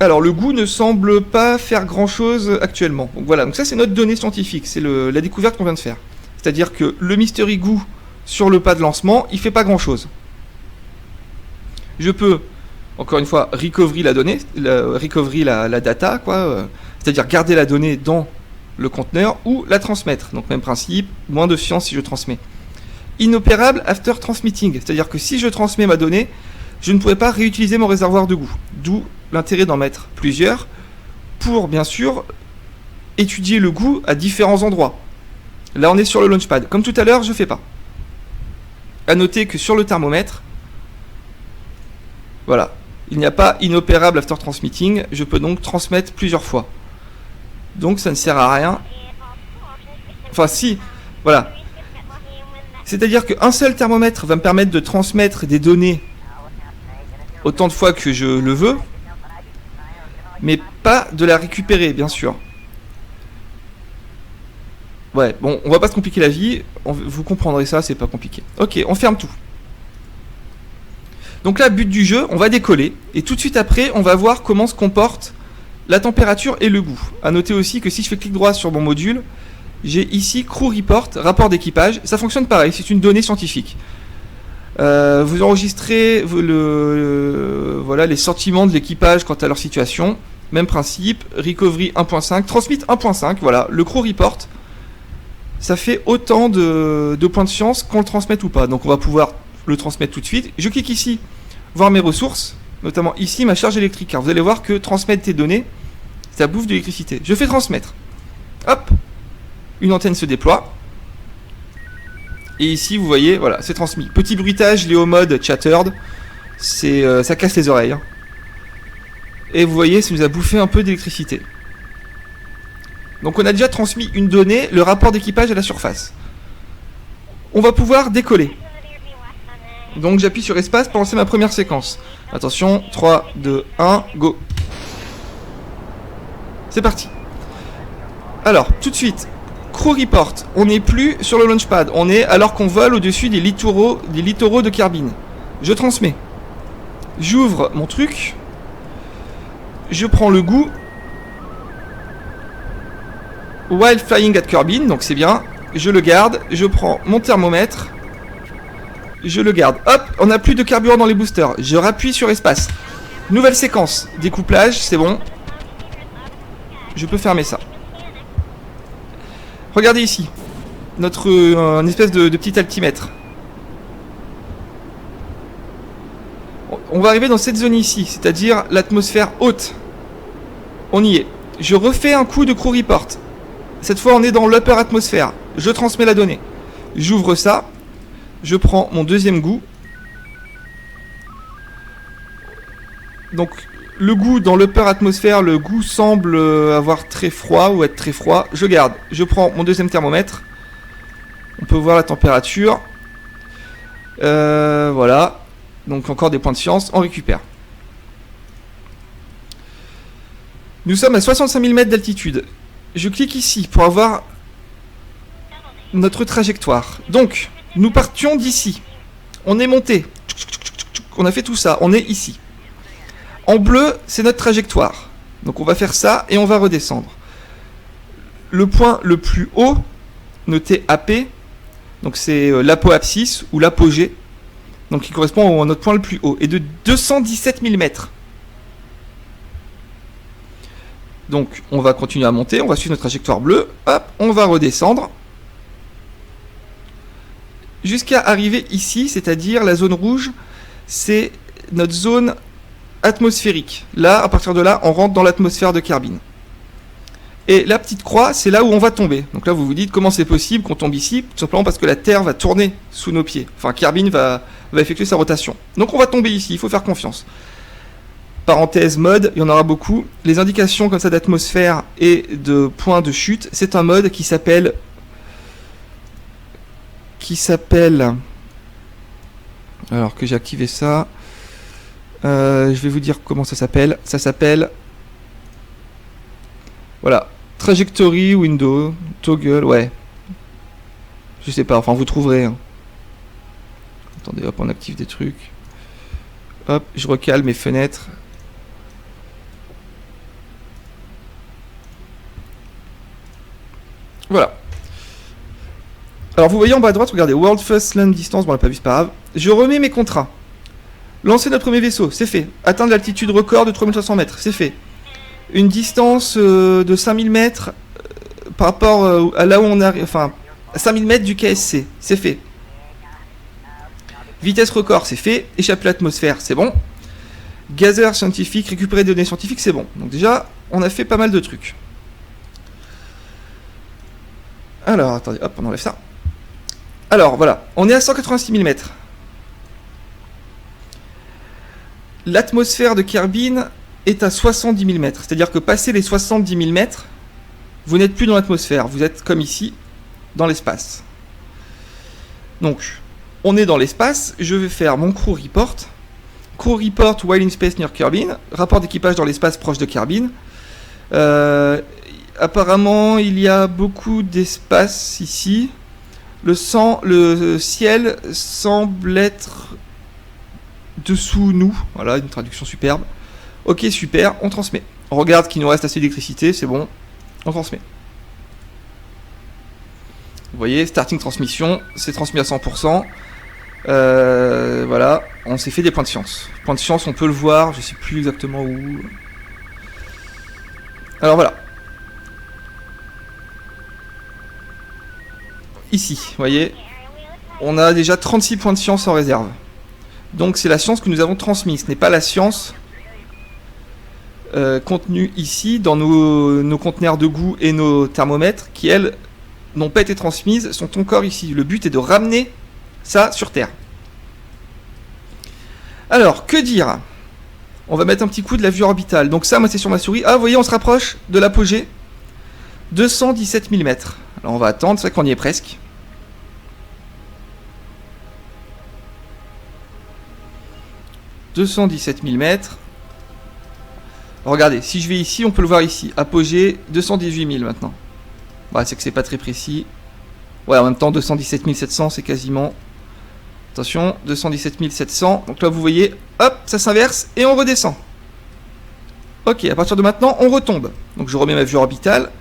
Alors le goût ne semble pas faire grand chose actuellement. Donc voilà, donc ça c'est notre donnée scientifique, c'est la découverte qu'on vient de faire. C'est-à-dire que le mystery goût sur le pas de lancement, il fait pas grand chose. Je peux, encore une fois, recovery la donnée, recovery la data, quoi, c'est-à-dire garder la donnée dans le conteneur ou la transmettre. Donc même principe, moins de science si je transmets. Inopérable after transmitting, c'est-à-dire que si je transmets ma donnée, je ne pourrais pas réutiliser mon réservoir de goût. D'où l'intérêt d'en mettre plusieurs pour, bien sûr, étudier le goût à différents endroits. Là, on est sur le Launchpad. Comme tout à l'heure, je ne fais pas. À noter que sur le thermomètre, voilà, il n'y a pas inopérable after transmitting. Je peux donc transmettre plusieurs fois. Donc, ça ne sert à rien. Enfin, si, voilà. C'est-à-dire qu'un seul thermomètre va me permettre de transmettre des données autant de fois que je le veux, mais pas de la récupérer, bien sûr. Ouais, bon, on va pas se compliquer la vie, vous comprendrez ça, c'est pas compliqué. Ok, on ferme tout. Donc là, but du jeu, on va décoller, et tout de suite après, on va voir comment se comporte la température et le goût. A noter aussi que si je fais clic droit sur mon module, j'ai ici Crew Report, rapport d'équipage, ça fonctionne pareil, c'est une donnée scientifique. Vous enregistrez voilà, les sentiments de l'équipage quant à leur situation. Même principe, recovery 1.5, transmit 1.5, voilà, le crew report, ça fait autant de points de science qu'on le transmette ou pas. Donc on va pouvoir le transmettre tout de suite. Je clique ici, voir mes ressources, notamment ici ma charge électrique, car vous allez voir que transmettre tes données, ça bouffe de l'électricité. Je fais transmettre. Hop, une antenne se déploie. Et ici, vous voyez, voilà, c'est transmis. Petit bruitage, Léo mode chattered, ça casse les oreilles. Hein. Et vous voyez, ça nous a bouffé un peu d'électricité. Donc on a déjà transmis une donnée, le rapport d'équipage à la surface. On va pouvoir décoller. Donc j'appuie sur espace pour lancer ma première séquence. Attention, 3, 2, 1, go. C'est parti. Alors, tout de suite, Crew Report, on n'est plus sur le Launchpad, on est alors qu'on vole au-dessus des littoraux de Kerbin. Je transmets. J'ouvre mon truc. Je prends le goût. While flying at Kerbin, donc c'est bien. Je le garde. Je prends mon thermomètre. Je le garde. Hop, on n'a plus de carburant dans les boosters. Je rappuie sur espace. Nouvelle séquence. Découplage, c'est bon. Je peux fermer ça. Regardez ici, un espèce de petit altimètre. On va arriver dans cette zone ici, c'est-à-dire l'atmosphère haute. On y est. Je refais un coup de crew report. Cette fois, on est dans l'upper atmosphère. Je transmets la donnée. J'ouvre ça. Je prends mon deuxième goût. Donc, le goût dans l'upper atmosphère, le goût semble avoir très froid ou être très froid. Je garde. Je prends mon deuxième thermomètre. On peut voir la température. Voilà. Donc encore des points de science. On récupère. Nous sommes à 65 000 mètres d'altitude. Je clique ici pour avoir notre trajectoire. Donc, nous partions d'ici. On est monté. On a fait tout ça. On est ici. En bleu, c'est notre trajectoire. Donc on va faire ça et on va redescendre. Le point le plus haut, noté AP, donc c'est l'apoapsis ou l'apogée, donc qui correspond à notre point le plus haut, est de 217 000 mètres. Donc on va continuer à monter, on va suivre notre trajectoire bleue, hop, on va redescendre jusqu'à arriver ici, c'est-à-dire la zone rouge, c'est notre zone atmosphérique. Là, à partir de là, on rentre dans l'atmosphère de Kerbin. Et la petite croix, c'est là où on va tomber. Donc là, vous vous dites, comment c'est possible qu'on tombe ici? Tout simplement parce que la Terre va tourner sous nos pieds. Enfin, Kerbin va effectuer sa rotation. Donc on va tomber ici, il faut faire confiance. Parenthèse mode, il y en aura beaucoup. Les indications comme ça d'atmosphère et de points de chute, c'est un mode qui s'appelle... Alors que j'ai activé ça... je vais vous dire comment ça s'appelle. Ça s'appelle... Voilà. Trajectory window. Toggle. Ouais. Je sais pas. Enfin, vous trouverez. Hein. Attendez, hop, on active des trucs. Hop, je recale mes fenêtres. Voilà. Alors, vous voyez en bas à droite, regardez. World First Land Distance. Bon, on l'a pas vu, c'est pas grave. Je remets mes contrats. Lancer notre premier vaisseau, c'est fait. Atteindre l'altitude record de 3500 mètres, c'est fait. Une distance de 5000 mètres par rapport à là où on arrive, enfin, 5000 mètres du KSC, c'est fait. Vitesse record, c'est fait. Échapper à l'atmosphère, c'est bon. Gazeur scientifique, récupérer des données scientifiques, c'est bon. Donc déjà, on a fait pas mal de trucs. Alors, attendez, hop, on enlève ça. Alors, voilà, on est à 186 000 mètres. L'atmosphère de Kerbin est à 70 000 mètres. C'est-à-dire que passé les 70 000 mètres, vous n'êtes plus dans l'atmosphère. Vous êtes comme ici, dans l'espace. Donc, on est dans l'espace. Je vais faire mon crew report. Crew report while in space near Kerbin. Rapport d'équipage dans l'espace proche de Kerbin. Apparemment, il y a beaucoup d'espace ici. Le ciel semble être... dessous nous, voilà, une traduction superbe. Ok, super, on transmet. On regarde qu'il nous reste assez d'électricité, c'est bon, on transmet. Vous voyez, starting transmission, c'est transmis à 100%. Voilà, on s'est fait des points de science. Points de science, on peut le voir, je sais plus exactement où. Alors voilà. Ici, vous voyez, on a déjà 36 points de science en réserve. Donc c'est la science que nous avons transmise, ce n'est pas la science contenue ici dans nos conteneurs de goût et nos thermomètres qui, elles, n'ont pas été transmises, sont encore ici. Le but est de ramener ça sur Terre. Alors, que dire? On va mettre un petit coup de la vue orbitale. Donc ça, moi c'est sur ma souris. Ah, vous voyez, on se rapproche de l'apogée. 217 000 mètres. Alors on va attendre, c'est vrai qu'on y est presque. « 217 000 mètres. Regardez, si je vais ici, on peut le voir ici. Apogée, 218 000 maintenant. Bah, c'est que c'est pas très précis. Ouais, en même temps, 217 700, c'est quasiment... Attention, 217 700. Donc là, vous voyez, hop, ça s'inverse et on redescend. Ok, à partir de maintenant, on retombe. Donc je remets ma vue orbitale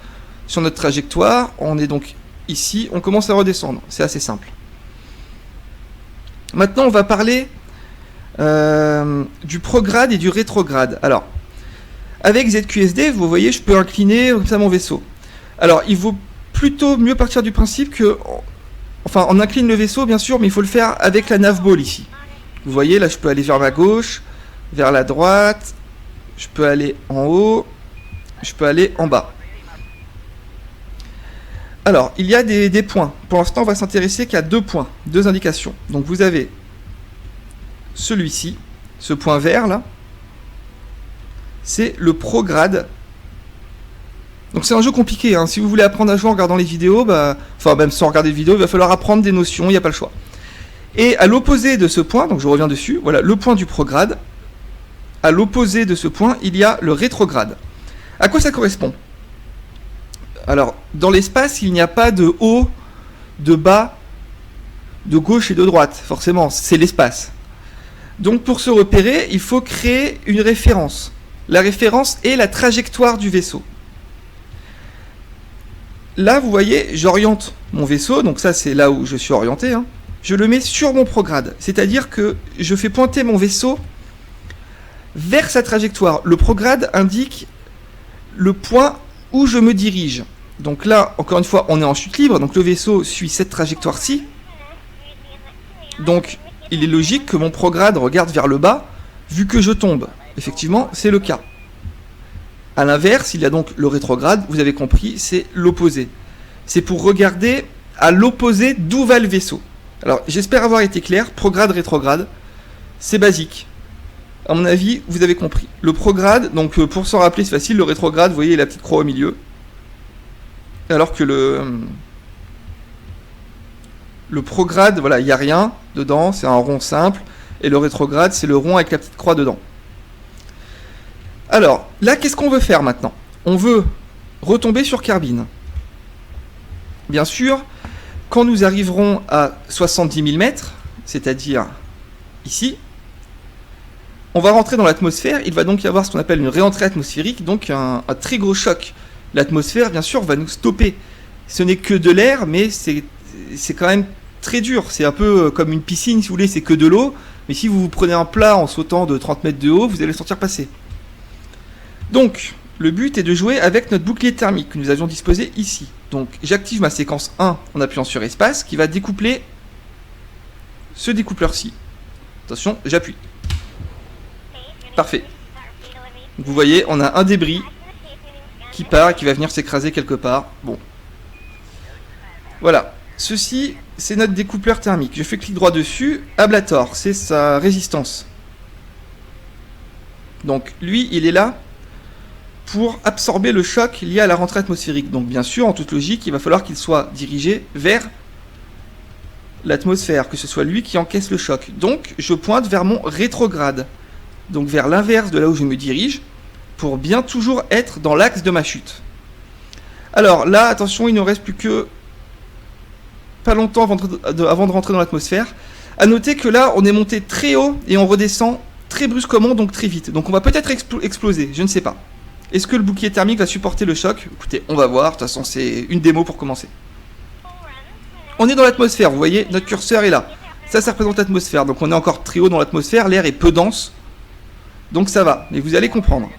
sur notre trajectoire. On est donc ici, on commence à redescendre. C'est assez simple. Maintenant, on va parler... du prograde et du rétrograde. Alors, avec ZQSD, vous voyez, je peux incliner comme ça mon vaisseau. Alors, il vaut plutôt mieux partir du principe que... Enfin, on incline le vaisseau, bien sûr, mais il faut le faire avec la navball ici. Vous voyez, là, je peux aller vers ma gauche, vers la droite, je peux aller en haut, je peux aller en bas. Alors, il y a des points. Pour l'instant, on va s'intéresser qu'à 2 points, 2 indications. Donc, vous avez... celui-ci, ce point vert là, c'est le prograde. Donc c'est un jeu compliqué, hein. Si vous voulez apprendre à jouer en regardant les vidéos, enfin même sans regarder les vidéos, il va falloir apprendre des notions, il n'y a pas le choix. Et à l'opposé de ce point, donc je reviens dessus, voilà le point du prograde, à l'opposé de ce point, il y a le rétrograde. À quoi ça correspond? Alors, dans l'espace, il n'y a pas de haut, de bas, de gauche et de droite, forcément, c'est l'espace. Donc pour se repérer, il faut créer une référence. La référence est la trajectoire du vaisseau. Là, vous voyez, j'oriente mon vaisseau, donc ça c'est là où je suis orienté, hein. Je le mets sur mon prograde, c'est-à-dire que je fais pointer mon vaisseau vers sa trajectoire. Le prograde indique le point où je me dirige. Donc là, encore une fois, on est en chute libre, donc le vaisseau suit cette trajectoire-ci. Donc, il est logique que mon prograde regarde vers le bas, vu que je tombe. Effectivement, c'est le cas. A l'inverse, il y a donc le rétrograde, vous avez compris, c'est l'opposé. C'est pour regarder à l'opposé d'où va le vaisseau. Alors, j'espère avoir été clair, prograde, rétrograde, c'est basique. À mon avis, vous avez compris. Le prograde, donc pour s'en rappeler, c'est facile, le rétrograde, vous voyez la petite croix au milieu. Alors que le prograde, voilà, il n'y a rien dedans, c'est un rond simple. Et le rétrograde, c'est le rond avec la petite croix dedans. Alors, là, qu'est-ce qu'on veut faire maintenant? On veut retomber sur Kerbin. Bien sûr, quand nous arriverons à 70 000 mètres, c'est-à-dire ici, on va rentrer dans l'atmosphère. Il va donc y avoir ce qu'on appelle une réentrée atmosphérique, donc un très gros choc. L'atmosphère, bien sûr, va nous stopper. Ce n'est que de l'air, mais c'est quand même très dur. C'est un peu comme une piscine, si vous voulez, c'est que de l'eau. Mais si vous prenez un plat en sautant de 30 mètres de haut, vous allez le sentir passer. Donc, le but est de jouer avec notre bouclier thermique que nous avions disposé ici. Donc, j'active ma séquence 1 en appuyant sur espace, qui va découpler ce découpleur-ci. Attention, j'appuie. Parfait. Donc, vous voyez, on a un débris qui part et qui va venir s'écraser quelque part. Bon. Voilà. Ceci, c'est notre découpleur thermique. Je fais clic droit dessus. Ablator, c'est sa résistance. Donc, lui, il est là pour absorber le choc lié à la rentrée atmosphérique. Donc, bien sûr, en toute logique, il va falloir qu'il soit dirigé vers l'atmosphère, que ce soit lui qui encaisse le choc. Donc, je pointe vers mon rétrograde. Donc, vers l'inverse de là où je me dirige, pour bien toujours être dans l'axe de ma chute. Alors là, attention, il ne reste plus que pas longtemps avant de rentrer dans l'atmosphère. A noter que là, on est monté très haut et on redescend très brusquement, donc très vite. Donc on va peut-être exploser, je ne sais pas. Est-ce que le bouclier thermique va supporter le choc? Écoutez, on va voir, de toute façon c'est une démo pour commencer. On est dans l'atmosphère, vous voyez, notre curseur est là. Ça représente l'atmosphère, donc on est encore très haut dans l'atmosphère, l'air est peu dense. Donc ça va, mais vous allez comprendre.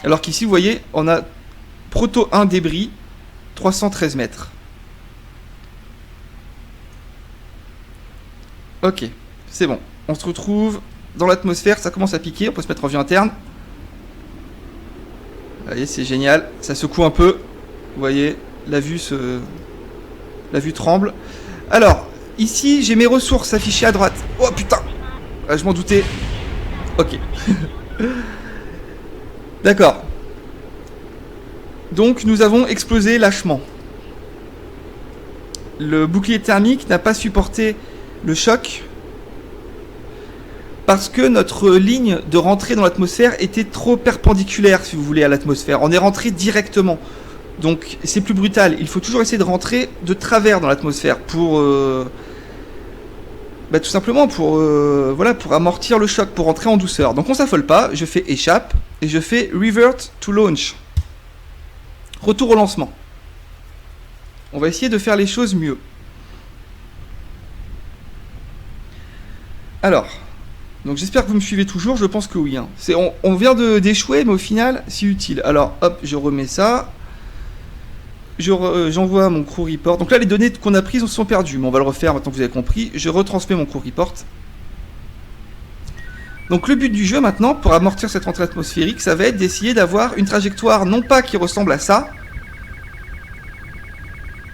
Alors qu'ici, vous voyez, on a Proto 1 débris, 313 mètres. Ok, c'est bon. On se retrouve dans l'atmosphère, ça commence à piquer, on peut se mettre en vue interne. Vous voyez, c'est génial, ça secoue un peu. Vous voyez, la vue tremble. Alors, ici, j'ai mes ressources affichées à droite. Oh putain, je m'en doutais. Ok. D'accord. Donc, nous avons explosé lâchement. Le bouclier thermique n'a pas supporté le choc parce que notre ligne de rentrée dans l'atmosphère était trop perpendiculaire, si vous voulez, à l'atmosphère. On est rentré directement. Donc, c'est plus brutal. Il faut toujours essayer de rentrer de travers dans l'atmosphère pour... tout simplement pour amortir le choc, pour rentrer en douceur. Donc on s'affole pas, je fais échappe et je fais revert to launch. Retour au lancement. On va essayer de faire les choses mieux. Alors, donc j'espère que vous me suivez toujours, je pense que oui. Hein. On vient d'échouer, mais au final, c'est utile. Alors hop, je remets ça. J'envoie mon crew report. Donc là, les données qu'on a prises sont perdues, mais on va le refaire maintenant que vous avez compris. Je retransmets mon crew report. Donc le but du jeu maintenant, pour amortir cette rentrée atmosphérique, ça va être d'essayer d'avoir une trajectoire non pas qui ressemble à ça,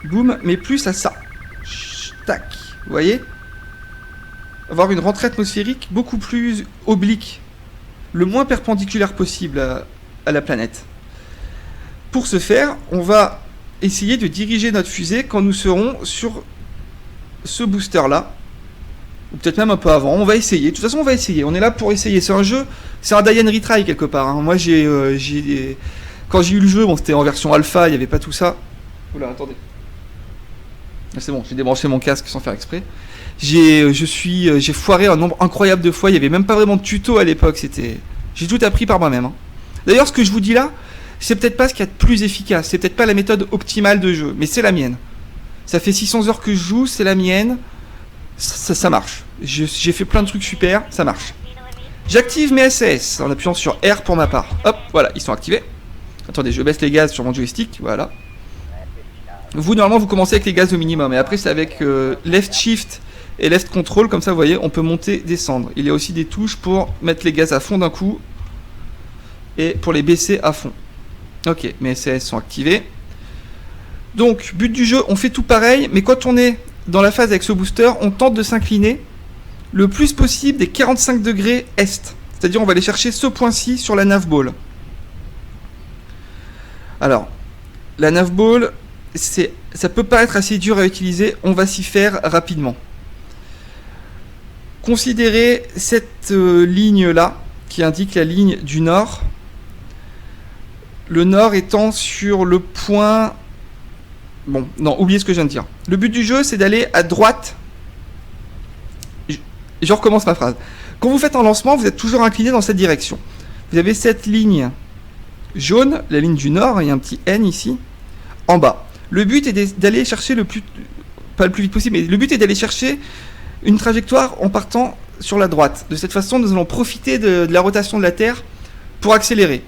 boum, mais plus à ça. Tac, vous voyez? Avoir une rentrée atmosphérique beaucoup plus oblique, le moins perpendiculaire possible à la planète. Pour ce faire, on va essayer de diriger notre fusée quand nous serons sur ce booster-là, ou peut-être même un peu avant. On va essayer. De toute façon, on va essayer. On est là pour essayer. C'est un jeu, c'est un die and retry quelque part. Hein. Moi, quand j'ai eu le jeu, bon, c'était en version alpha, il n'y avait pas tout ça. Oula, attendez. C'est bon, j'ai débranché mon casque sans faire exprès. J'ai foiré un nombre incroyable de fois. Il n'y avait même pas vraiment de tuto à l'époque. J'ai tout appris par moi-même. Hein. D'ailleurs, ce que je vous dis là, c'est peut-être pas ce qu'il y a de plus efficace. C'est peut-être pas la méthode optimale de jeu, mais c'est la mienne. Ça fait 600 heures que je joue, c'est la mienne. Ça marche. J'ai fait plein de trucs super, ça marche. J'active mes SAS en appuyant sur R pour ma part. Hop, voilà, ils sont activés. Attendez, je baisse les gaz sur mon joystick, voilà. Vous, normalement, vous commencez avec les gaz au minimum. Et après, c'est avec Left Shift et Left Control. Comme ça, vous voyez, on peut monter, descendre. Il y a aussi des touches pour mettre les gaz à fond d'un coup. Et pour les baisser à fond. Ok, mes SAS sont activés. Donc, but du jeu, on fait tout pareil. Mais quand on est dans la phase avec ce booster, on tente de s'incliner le plus possible des 45 degrés est. C'est-à-dire, on va aller chercher ce point-ci sur la navball. Alors, la navball... ça peut paraître assez dur à utiliser, on va s'y faire rapidement. Considérez cette ligne-là, qui indique la ligne du nord. Le nord étant sur le point... Bon, non, oubliez ce que je viens de dire. Le but du jeu, c'est d'aller à droite. Je recommence ma phrase. Quand vous faites un lancement, vous êtes toujours incliné dans cette direction. Vous avez cette ligne jaune, la ligne du nord, il y a un petit N ici, en bas. Le but est d'aller chercher pas le plus vite possible, mais le but est d'aller chercher une trajectoire en partant sur la droite. De cette façon, nous allons profiter de la rotation de la Terre pour accélérer.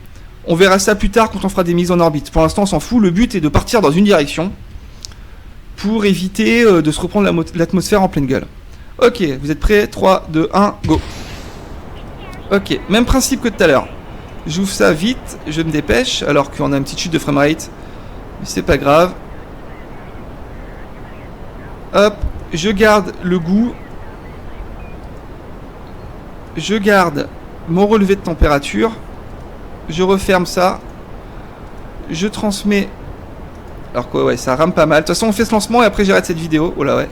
On verra ça plus tard quand on fera des mises en orbite. Pour l'instant, on s'en fout. Le but est de partir dans une direction pour éviter de se reprendre l'atmosphère en pleine gueule. Ok, vous êtes prêts? 3, 2, 1, go. Ok, même principe que tout à l'heure. J'ouvre ça vite, je me dépêche, alors qu'on a une petite chute de framerate. Mais c'est pas grave. Hop, je garde le goût. Je garde mon relevé de température. Je referme ça. Je transmets. Alors quoi, ouais, ça rame pas mal. De toute façon, on fait ce lancement et après j'arrête cette vidéo. Oh là, ouais.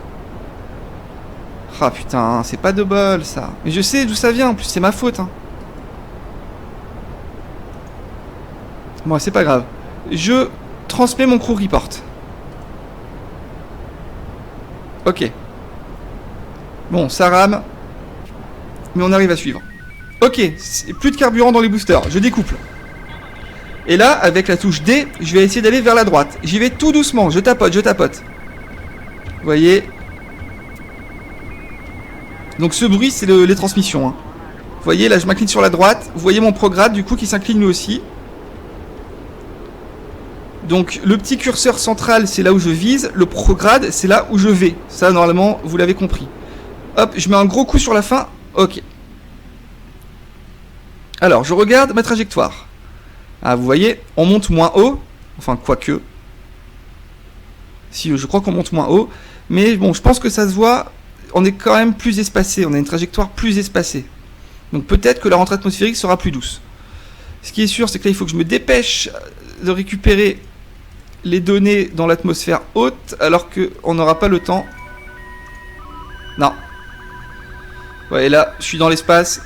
Ah putain, c'est pas de bol ça. Mais je sais d'où ça vient, en plus c'est ma faute. Hein. Bon, c'est pas grave. Je transmets mon crew report. Ok. Bon, ça rame. Mais on arrive à suivre. Ok, plus de carburant dans les boosters. Je découple. Et là, avec la touche D, je vais essayer d'aller vers la droite. J'y vais tout doucement. Je tapote, je tapote. Vous voyez. Donc ce bruit, c'est les transmissions. Hein. Vous voyez, là, je m'incline sur la droite. Vous voyez mon prograde, du coup, qui s'incline lui aussi. Donc le petit curseur central, c'est là où je vise. Le prograde, c'est là où je vais. Ça, normalement, vous l'avez compris. Hop, je mets un gros coup sur la fin. Ok. Alors, je regarde ma trajectoire. Ah, vous voyez, on monte moins haut. Enfin, quoique. Si, je crois qu'on monte moins haut. Mais bon, je pense que ça se voit. On est quand même plus espacé. On a une trajectoire plus espacée. Donc peut-être que la rentrée atmosphérique sera plus douce. Ce qui est sûr, c'est que là, il faut que je me dépêche de récupérer les données dans l'atmosphère haute, alors qu'on n'aura pas le temps. Non. Ouais, et là, je suis dans l'espace.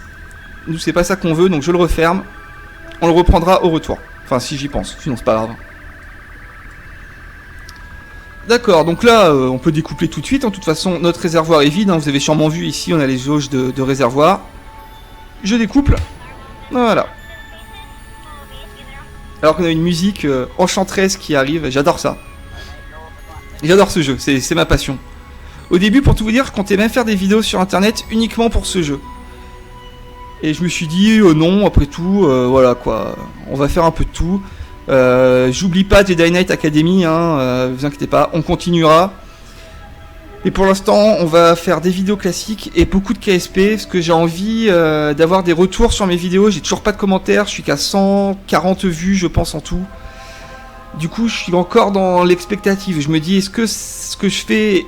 Nous, c'est pas ça qu'on veut, donc je le referme. On le reprendra au retour. Enfin, si j'y pense. Sinon, c'est pas grave. D'accord, donc là, on peut découpler tout de suite. De toute façon, notre réservoir est vide. Hein. Vous avez sûrement vu ici, on a les jauges de réservoir. Je découple. Voilà. Alors qu'on a une musique enchanteresse qui arrive. J'adore ça. J'adore ce jeu. C'est ma passion. Au début, pour tout vous dire, je comptais même faire des vidéos sur internet uniquement pour ce jeu. Et je me suis dit, non, après tout, voilà quoi, on va faire un peu de tout. J'oublie pas Jedi Knight Academy, hein, vous inquiétez pas, on continuera. Et pour l'instant, on va faire des vidéos classiques et beaucoup de KSP, parce que j'ai envie d'avoir des retours sur mes vidéos. J'ai toujours pas de commentaires, je suis qu'à 140 vues, je pense, en tout. Du coup, je suis encore dans l'expectative. Je me dis, est-ce que ce que je fais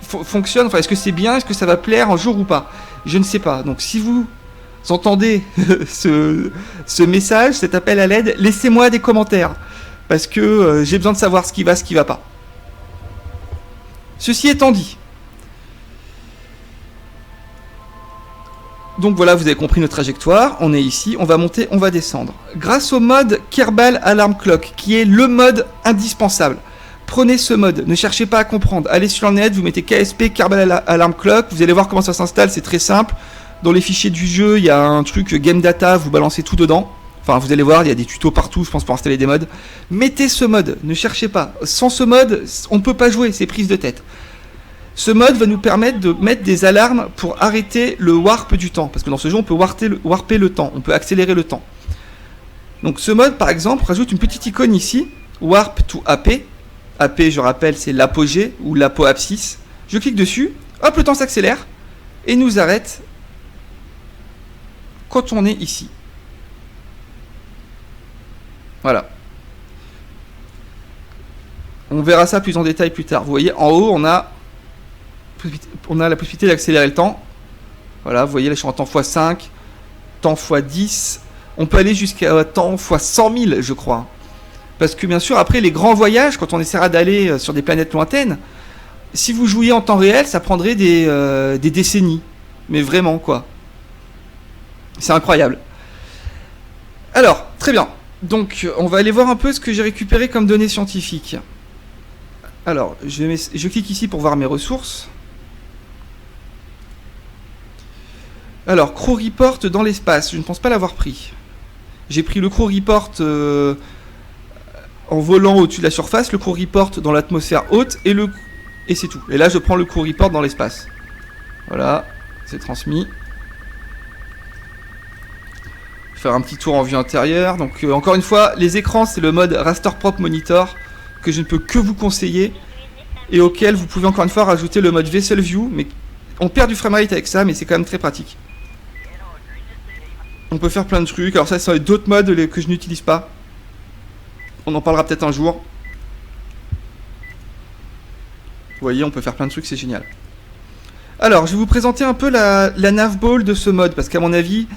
fonctionne? Enfin, est-ce que c'est bien? Est-ce que ça va plaire un jour ou pas? Je ne sais pas. Donc, si vous entendez ce message, cet appel à l'aide, laissez-moi des commentaires. Parce que j'ai besoin de savoir ce qui va pas. Ceci étant dit. Donc voilà, vous avez compris notre trajectoire. On est ici, on va monter, on va descendre. Grâce au mode Kerbal Alarm Clock, qui est le mode indispensable. Prenez ce mode, ne cherchez pas à comprendre. Allez sur le net, vous mettez KSP Kerbal Alarm Clock, vous allez voir comment ça s'installe, c'est très simple. Dans les fichiers du jeu, il y a un truc Game Data, vous balancez tout dedans. Enfin, vous allez voir, il y a des tutos partout, je pense, pour installer des modes. Mettez ce mode, ne cherchez pas. Sans ce mode, on ne peut pas jouer, c'est prise de tête. Ce mode va nous permettre de mettre des alarmes pour arrêter le warp du temps. Parce que dans ce jeu, on peut warper le temps, on peut accélérer le temps. Donc ce mode, par exemple, rajoute une petite icône ici, Warp to AP. AP, je rappelle, c'est l'apogée ou l'apoapsis. Je clique dessus, hop, le temps s'accélère et nous arrête quand on est ici. Voilà. On verra ça plus en détail plus tard. Vous voyez, en haut, on a la possibilité d'accélérer le temps. Voilà, vous voyez, là, je suis en temps x5, temps x10. On peut aller jusqu'à temps x 100 000, je crois. Parce que, bien sûr, après les grands voyages, quand on essaiera d'aller sur des planètes lointaines, si vous jouiez en temps réel, ça prendrait des décennies. Mais vraiment, quoi. C'est incroyable. Alors, très bien. Donc, on va aller voir un peu ce que j'ai récupéré comme données scientifiques. Alors, je clique ici pour voir mes ressources. Alors, Crew Report dans l'espace. Je ne pense pas l'avoir pris. J'ai pris le Crew Report en volant au-dessus de la surface, le Crew Report dans l'atmosphère haute, et c'est tout. Et là, je prends le Crew Report dans l'espace. Voilà, c'est transmis. Faire un petit tour en vue intérieure. Donc encore une fois, les écrans, c'est le mode Raster Prop Monitor que je ne peux que vous conseiller et auquel vous pouvez encore une fois rajouter le mode Vessel View. Mais on perd du framerate avec ça, mais c'est quand même très pratique. On peut faire plein de trucs. Alors ça, c'est d'autres modes que je n'utilise pas. On en parlera peut-être un jour. Vous voyez, on peut faire plein de trucs, c'est génial. Alors, je vais vous présenter un peu la navball de ce mode, parce qu'à mon avis...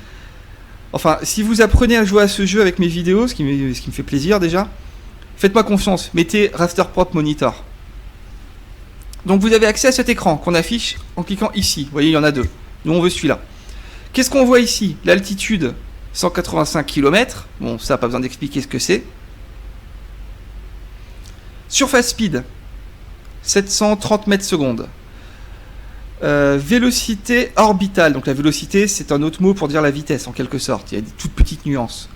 Enfin, si vous apprenez à jouer à ce jeu avec mes vidéos, ce qui me fait plaisir déjà, faites-moi confiance, mettez Raster Prop Monitor. Donc vous avez accès à cet écran qu'on affiche en cliquant ici. Vous voyez, il y en a deux. Nous, on veut celui-là. Qu'est-ce qu'on voit ici? L'altitude, 185 km. Bon, ça, pas besoin d'expliquer ce que c'est. Surface speed, 730 mètres secondes. Vélocité orbitale, donc la vélocité c'est un autre mot pour dire la vitesse en quelque sorte, il y a des toutes petites nuances.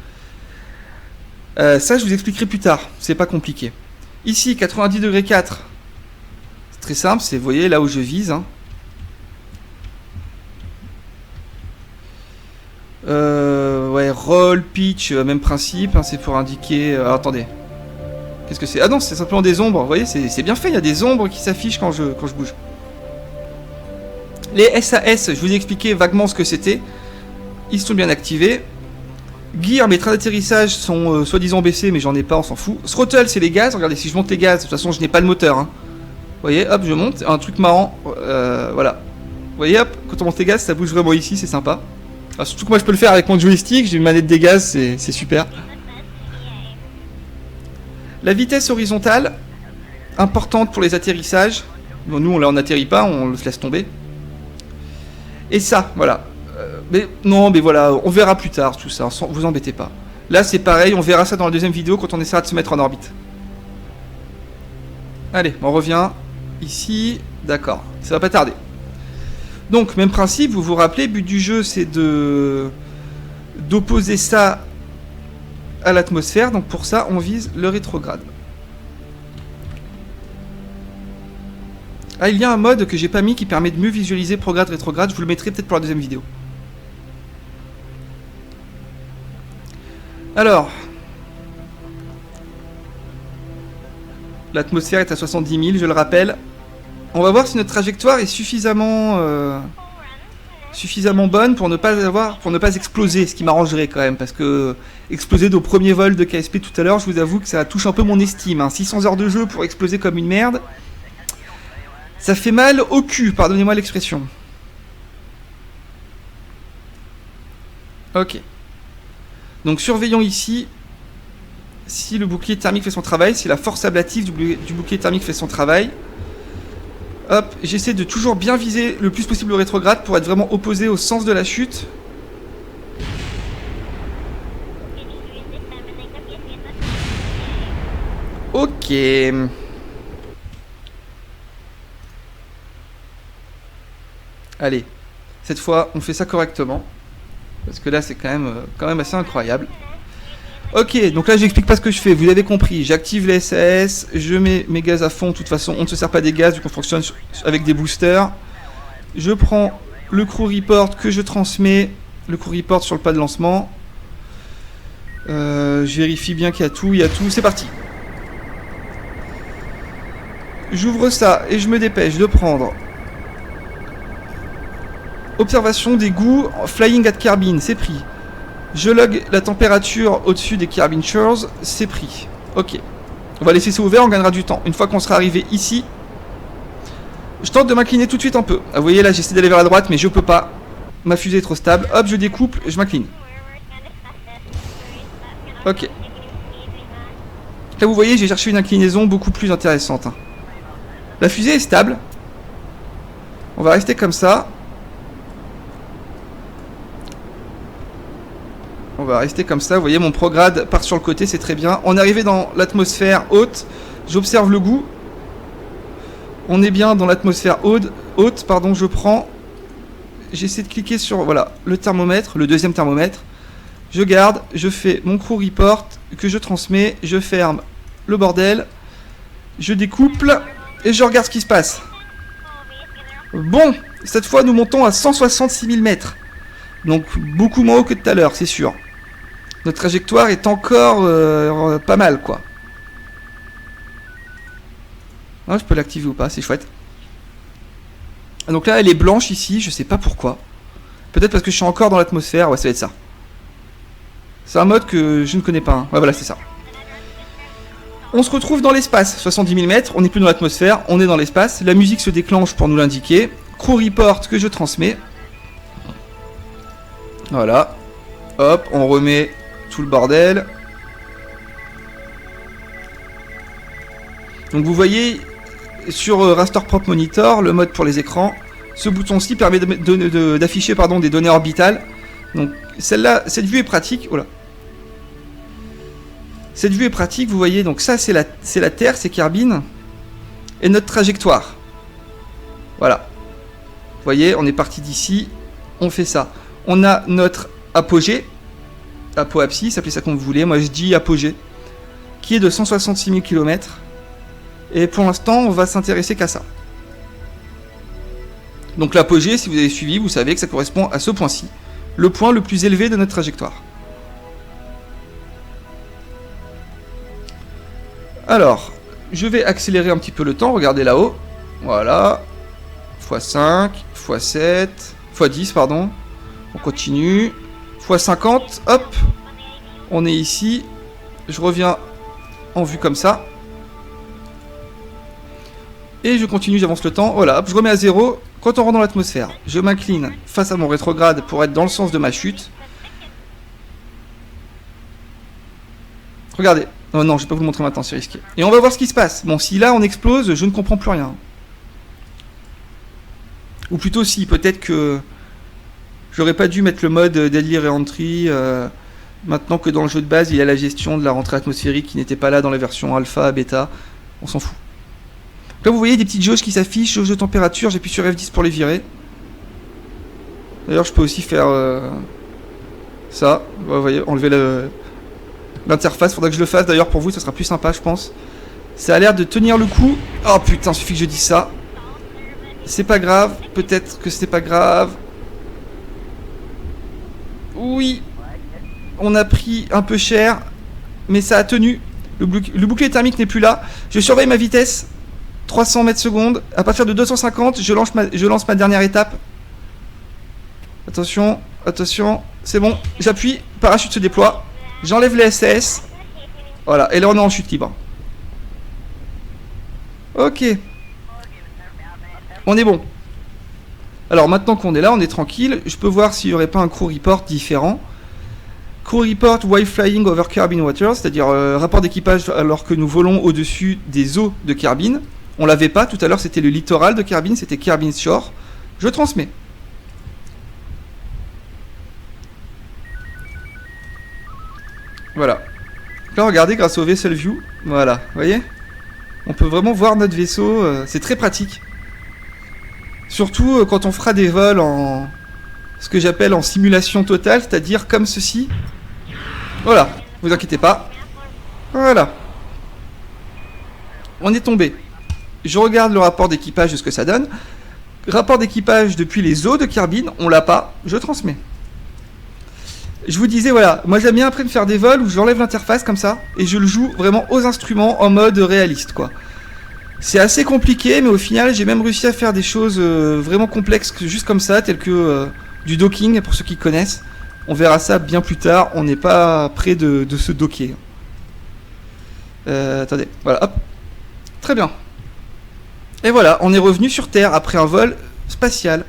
Ça je vous expliquerai plus tard, c'est pas compliqué. Ici 90°4, c'est très simple, c'est vous voyez là où je vise. Hein. Ouais, roll, pitch, même principe, hein, c'est pour indiquer... alors, attendez, qu'est-ce que c'est? Ah non, c'est simplement des ombres, vous voyez, c'est bien fait, il y a des ombres qui s'affichent quand je bouge. Les SAS, je vous ai expliqué vaguement ce que c'était. Ils sont bien activés. Gear, mes trains d'atterrissage sont soi-disant baissés, mais j'en ai pas, on s'en fout. Throttle, c'est les gaz. Regardez, si je monte les gaz, de toute façon, je n'ai pas le moteur. Hein. Vous voyez, hop, je monte. Un truc marrant. Voilà. Vous voyez, hop, quand on monte les gaz, ça bouge vraiment ici, c'est sympa. Alors, surtout que moi, je peux le faire avec mon joystick. J'ai une manette des gaz, c'est super. La vitesse horizontale, importante pour les atterrissages. Bon, nous, on n'atterrit pas, on le laisse tomber. Et ça, voilà. Mais non, mais voilà, on verra plus tard tout ça, vous embêtez pas. Là, c'est pareil, on verra ça dans la deuxième vidéo quand on essaiera de se mettre en orbite. Allez, on revient ici. D'accord, ça va pas tarder. Donc, même principe, vous vous rappelez, but du jeu, c'est d'opposer ça à l'atmosphère. Donc, pour ça, on vise le rétrograde. Ah, il y a un mode que j'ai pas mis qui permet de mieux visualiser prograde, rétrograde. Je vous le mettrai peut-être pour la deuxième vidéo. Alors, l'atmosphère est à 70 000, je le rappelle. On va voir si notre trajectoire est suffisamment bonne pour ne pas exploser, ce qui m'arrangerait quand même, parce que exploser au premier vol de KSP tout à l'heure, je vous avoue que ça touche un peu mon estime. Hein. 600 heures de jeu pour exploser comme une merde. Ça fait mal au cul, pardonnez-moi l'expression. Ok. Donc surveillons ici si le bouclier thermique fait son travail, si la force ablative du bouclier thermique fait son travail. Hop, j'essaie de toujours bien viser le plus possible le rétrograde pour être vraiment opposé au sens de la chute. Ok. Allez, cette fois on fait ça correctement. Parce que là c'est quand même assez incroyable. Ok, donc là j'explique pas ce que je fais, vous avez compris. J'active les SAS, je mets mes gaz à fond. De toute façon on ne se sert pas des gaz vu qu'on fonctionne avec des boosters. Je prends le crew report que je transmets. Le crew report sur le pas de lancement. Je vérifie bien qu'il y a tout, c'est parti. J'ouvre ça et je me dépêche de prendre observation des goûts, flying at Kerbin, c'est pris. Je log la température au-dessus des Kerbin Shores, c'est pris. Ok. On va laisser ça ouvert, on gagnera du temps. Une fois qu'on sera arrivé ici, je tente de m'incliner tout de suite un peu. Ah, vous voyez là, j'essaie d'aller vers la droite, mais je peux pas. Ma fusée est trop stable. Hop, je découple, je m'incline. Ok. Là, vous voyez, j'ai cherché une inclinaison beaucoup plus intéressante. La fusée est stable. On va rester comme ça. On va rester comme ça. Vous voyez, mon prograde part sur le côté, c'est très bien. On est arrivé dans l'atmosphère haute. J'observe le goût. On est bien dans l'atmosphère haute. Pardon, je prends. J'essaie de cliquer sur voilà, le thermomètre, le deuxième thermomètre. Je garde, je fais mon crew report que je transmets. Je ferme le bordel. Je découple et je regarde ce qui se passe. Bon, cette fois nous montons à 166 000 mètres. Donc beaucoup moins haut que tout à l'heure, c'est sûr. Notre trajectoire est encore pas mal, quoi. Ah, je peux l'activer ou pas, c'est chouette. Donc là, elle est blanche ici, je sais pas pourquoi. Peut-être parce que je suis encore dans l'atmosphère, ouais, ça va être ça. C'est un mode que je ne connais pas. Hein. Ouais, voilà, c'est ça. On se retrouve dans l'espace, 70 000 mètres, on n'est plus dans l'atmosphère, on est dans l'espace. La musique se déclenche pour nous l'indiquer. Crew report que je transmets. Voilà. Hop, on remet tout le bordel. Donc vous voyez, sur Raster Prop Monitor, le mode pour les écrans, ce bouton-ci permet d'afficher des données orbitales. Donc celle-là, cette vue est pratique. Oh là. Cette vue est pratique, vous voyez, donc ça c'est la Terre, c'est Kerbin, et notre trajectoire. Voilà. Vous voyez, on est parti d'ici, on fait ça. On a notre apogée, apoapsis, appelez ça comme vous voulez, moi je dis apogée, qui est de 166 000 km. Et pour l'instant, on va s'intéresser qu'à ça. Donc l'apogée, si vous avez suivi, vous savez que ça correspond à ce point-ci, le point le plus élevé de notre trajectoire. Alors, je vais accélérer un petit peu le temps, regardez là-haut. Voilà. x5, x7, x10, pardon. On continue. x50, hop. On est ici. Je reviens en vue comme ça. Et je continue, j'avance le temps. Voilà, hop, je remets à 0. Quand on rentre dans l'atmosphère, je m'incline face à mon rétrograde pour être dans le sens de ma chute. Regardez. Oh non, je vais pas vous le montrer maintenant, c'est risqué. Et on va voir ce qui se passe. Bon, si là on explose, je ne comprends plus rien. Ou plutôt si, peut-être que j'aurais pas dû mettre le mode Deadly Reentry maintenant que dans le jeu de base il y a la gestion de la rentrée atmosphérique qui n'était pas là dans la version alpha, bêta. On s'en fout. Donc là vous voyez des petites jauges qui s'affichent, jauge de température, j'appuie sur F10 pour les virer. D'ailleurs je peux aussi faire ça. Vous voyez, enlever l'interface, faudra que je le fasse d'ailleurs pour vous, ça sera plus sympa je pense. Ça a l'air de tenir le coup. Oh putain, suffit que je dise ça. C'est pas grave, peut-être que c'est pas grave. Oui, on a pris un peu cher, mais ça a tenu. Le bouclier thermique n'est plus là. Je surveille ma vitesse, 300 mètres secondes. À partir de 250, je lance ma dernière étape. Attention, attention, c'est bon. J'appuie, parachute se déploie. J'enlève les SAS. Voilà, et là on est en chute libre. Ok. On est bon. Alors maintenant qu'on est là, on est tranquille. Je peux voir s'il n'y aurait pas un crew report différent. Crew report while flying over Kerbin Waters, c'est-à-dire rapport d'équipage alors que nous volons au-dessus des eaux de Kerbin. On l'avait pas, tout à l'heure c'était le littoral de Kerbin, c'était Kerbin Shore. Je transmets. Voilà. Là, regardez, grâce au Vessel View, voilà, vous voyez, on peut vraiment voir notre vaisseau, c'est très pratique. Surtout quand on fera des vols en... ce que j'appelle en simulation totale, c'est-à-dire comme ceci. Voilà, vous inquiétez pas. Voilà. On est tombé. Je regarde le rapport d'équipage de ce que ça donne. Rapport d'équipage depuis les eaux de Kerbin, on l'a pas, je transmets. Je vous disais, voilà, moi j'aime bien après me faire des vols où j'enlève l'interface comme ça, et je le joue vraiment aux instruments en mode réaliste, quoi. C'est assez compliqué, mais au final, j'ai même réussi à faire des choses vraiment complexes juste comme ça, telles que du docking, pour ceux qui connaissent. On verra ça bien plus tard, on n'est pas près de se docker. Attendez, voilà, hop. Très bien. Et voilà, on est revenu sur Terre après un vol spatial.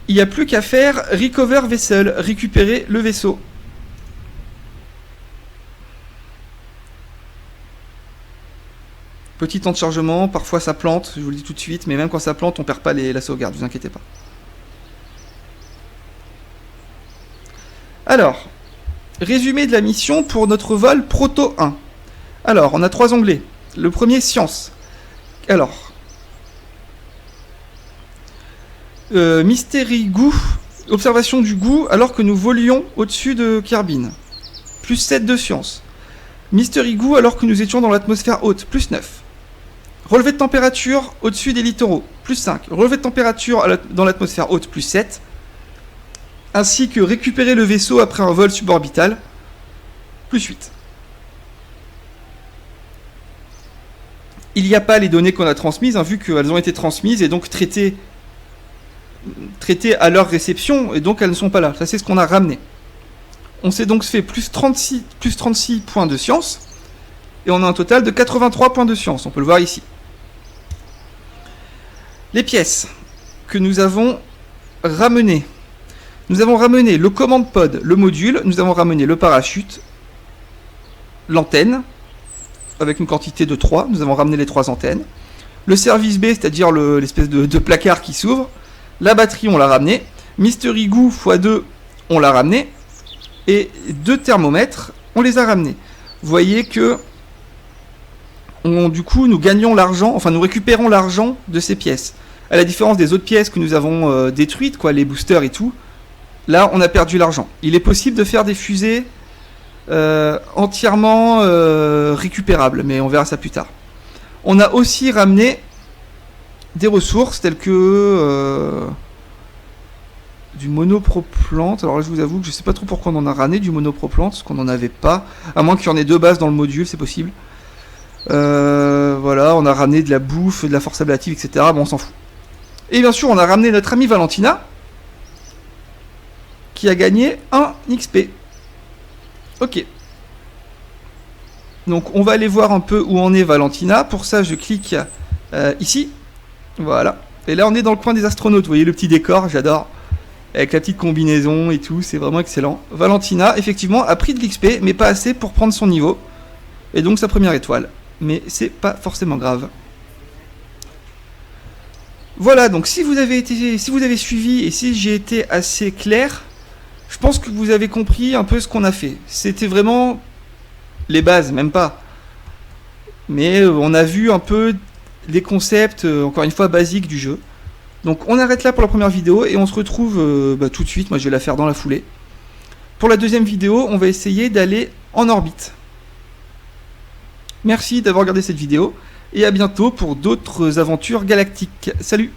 Il n'y a plus qu'à faire Recover Vessel, récupérer le vaisseau. Petit temps de chargement, parfois ça plante, je vous le dis tout de suite, mais même quand ça plante, on perd pas la sauvegarde, vous inquiétez pas. Alors, résumé de la mission pour notre vol Proto 1. Alors, on a 3 onglets. Le premier, Science. Alors, Mystery Goo, observation du goût alors que nous volions au-dessus de Kerbin. Plus 7 de science. Mystery Goo alors que nous étions dans l'atmosphère haute. Plus 9. Relevé de température au-dessus des littoraux. Plus 5. Relevé de température dans l'atmosphère haute. Plus 7. Ainsi que récupérer le vaisseau après un vol suborbital. Plus 8. Il n'y a pas les données qu'on a transmises, hein, vu qu'elles ont été transmises et donc traitées à leur réception, et donc elles ne sont pas là. Ça, c'est ce qu'on a ramené. On s'est donc fait plus 36 points de science, et on a un total de 83 points de science. On peut le voir ici. Les pièces que nous avons ramenées. Nous avons ramené le command pod, le module, nous avons ramené le parachute, l'antenne, avec une quantité de 3, nous avons ramené les 3 antennes. Le service B, c'est-à-dire l'espèce de placard qui s'ouvre. La batterie, on l'a ramené. Mystery Goo x2, on l'a ramené. Et 2 thermomètres, on les a ramenés. Vous voyez que, du coup, nous gagnons l'argent, enfin nous récupérons l'argent de ces pièces. À la différence des autres pièces que nous avons détruites, quoi, les boosters et tout, là, on a perdu l'argent. Il est possible de faire des fusées entièrement récupérables, mais on verra ça plus tard. On a aussi ramené des ressources telles que du monoproplante. Alors là, je vous avoue que je sais pas trop pourquoi on en a ramené du monoproplante, parce qu'on n'en avait pas, à moins qu'il y en ait 2 bases dans le module, c'est possible. Voilà, on a ramené de la bouffe, de la force ablative, etc. Bon, on s'en fout. Et bien sûr, on a ramené notre amie Valentina, qui a gagné un XP. Ok. Donc on va aller voir un peu où en est Valentina. Pour ça, je clique ici. Voilà. Et là, on est dans le coin des astronautes. Vous voyez le petit décor, j'adore. Avec la petite combinaison et tout, c'est vraiment excellent. Valentina, effectivement, a pris de l'XP, mais pas assez pour prendre son niveau. Et donc sa première étoile. Mais c'est pas forcément grave. Voilà, donc si vous avez suivi et si j'ai été assez clair, je pense que vous avez compris un peu ce qu'on a fait. C'était vraiment les bases, même pas. Mais on a vu un peu les concepts, encore une fois, basiques du jeu. Donc on arrête là pour la première vidéo et on se retrouve tout de suite. Moi je vais la faire dans la foulée. Pour la deuxième vidéo, on va essayer d'aller en orbite. Merci d'avoir regardé cette vidéo et à bientôt pour d'autres aventures galactiques. Salut!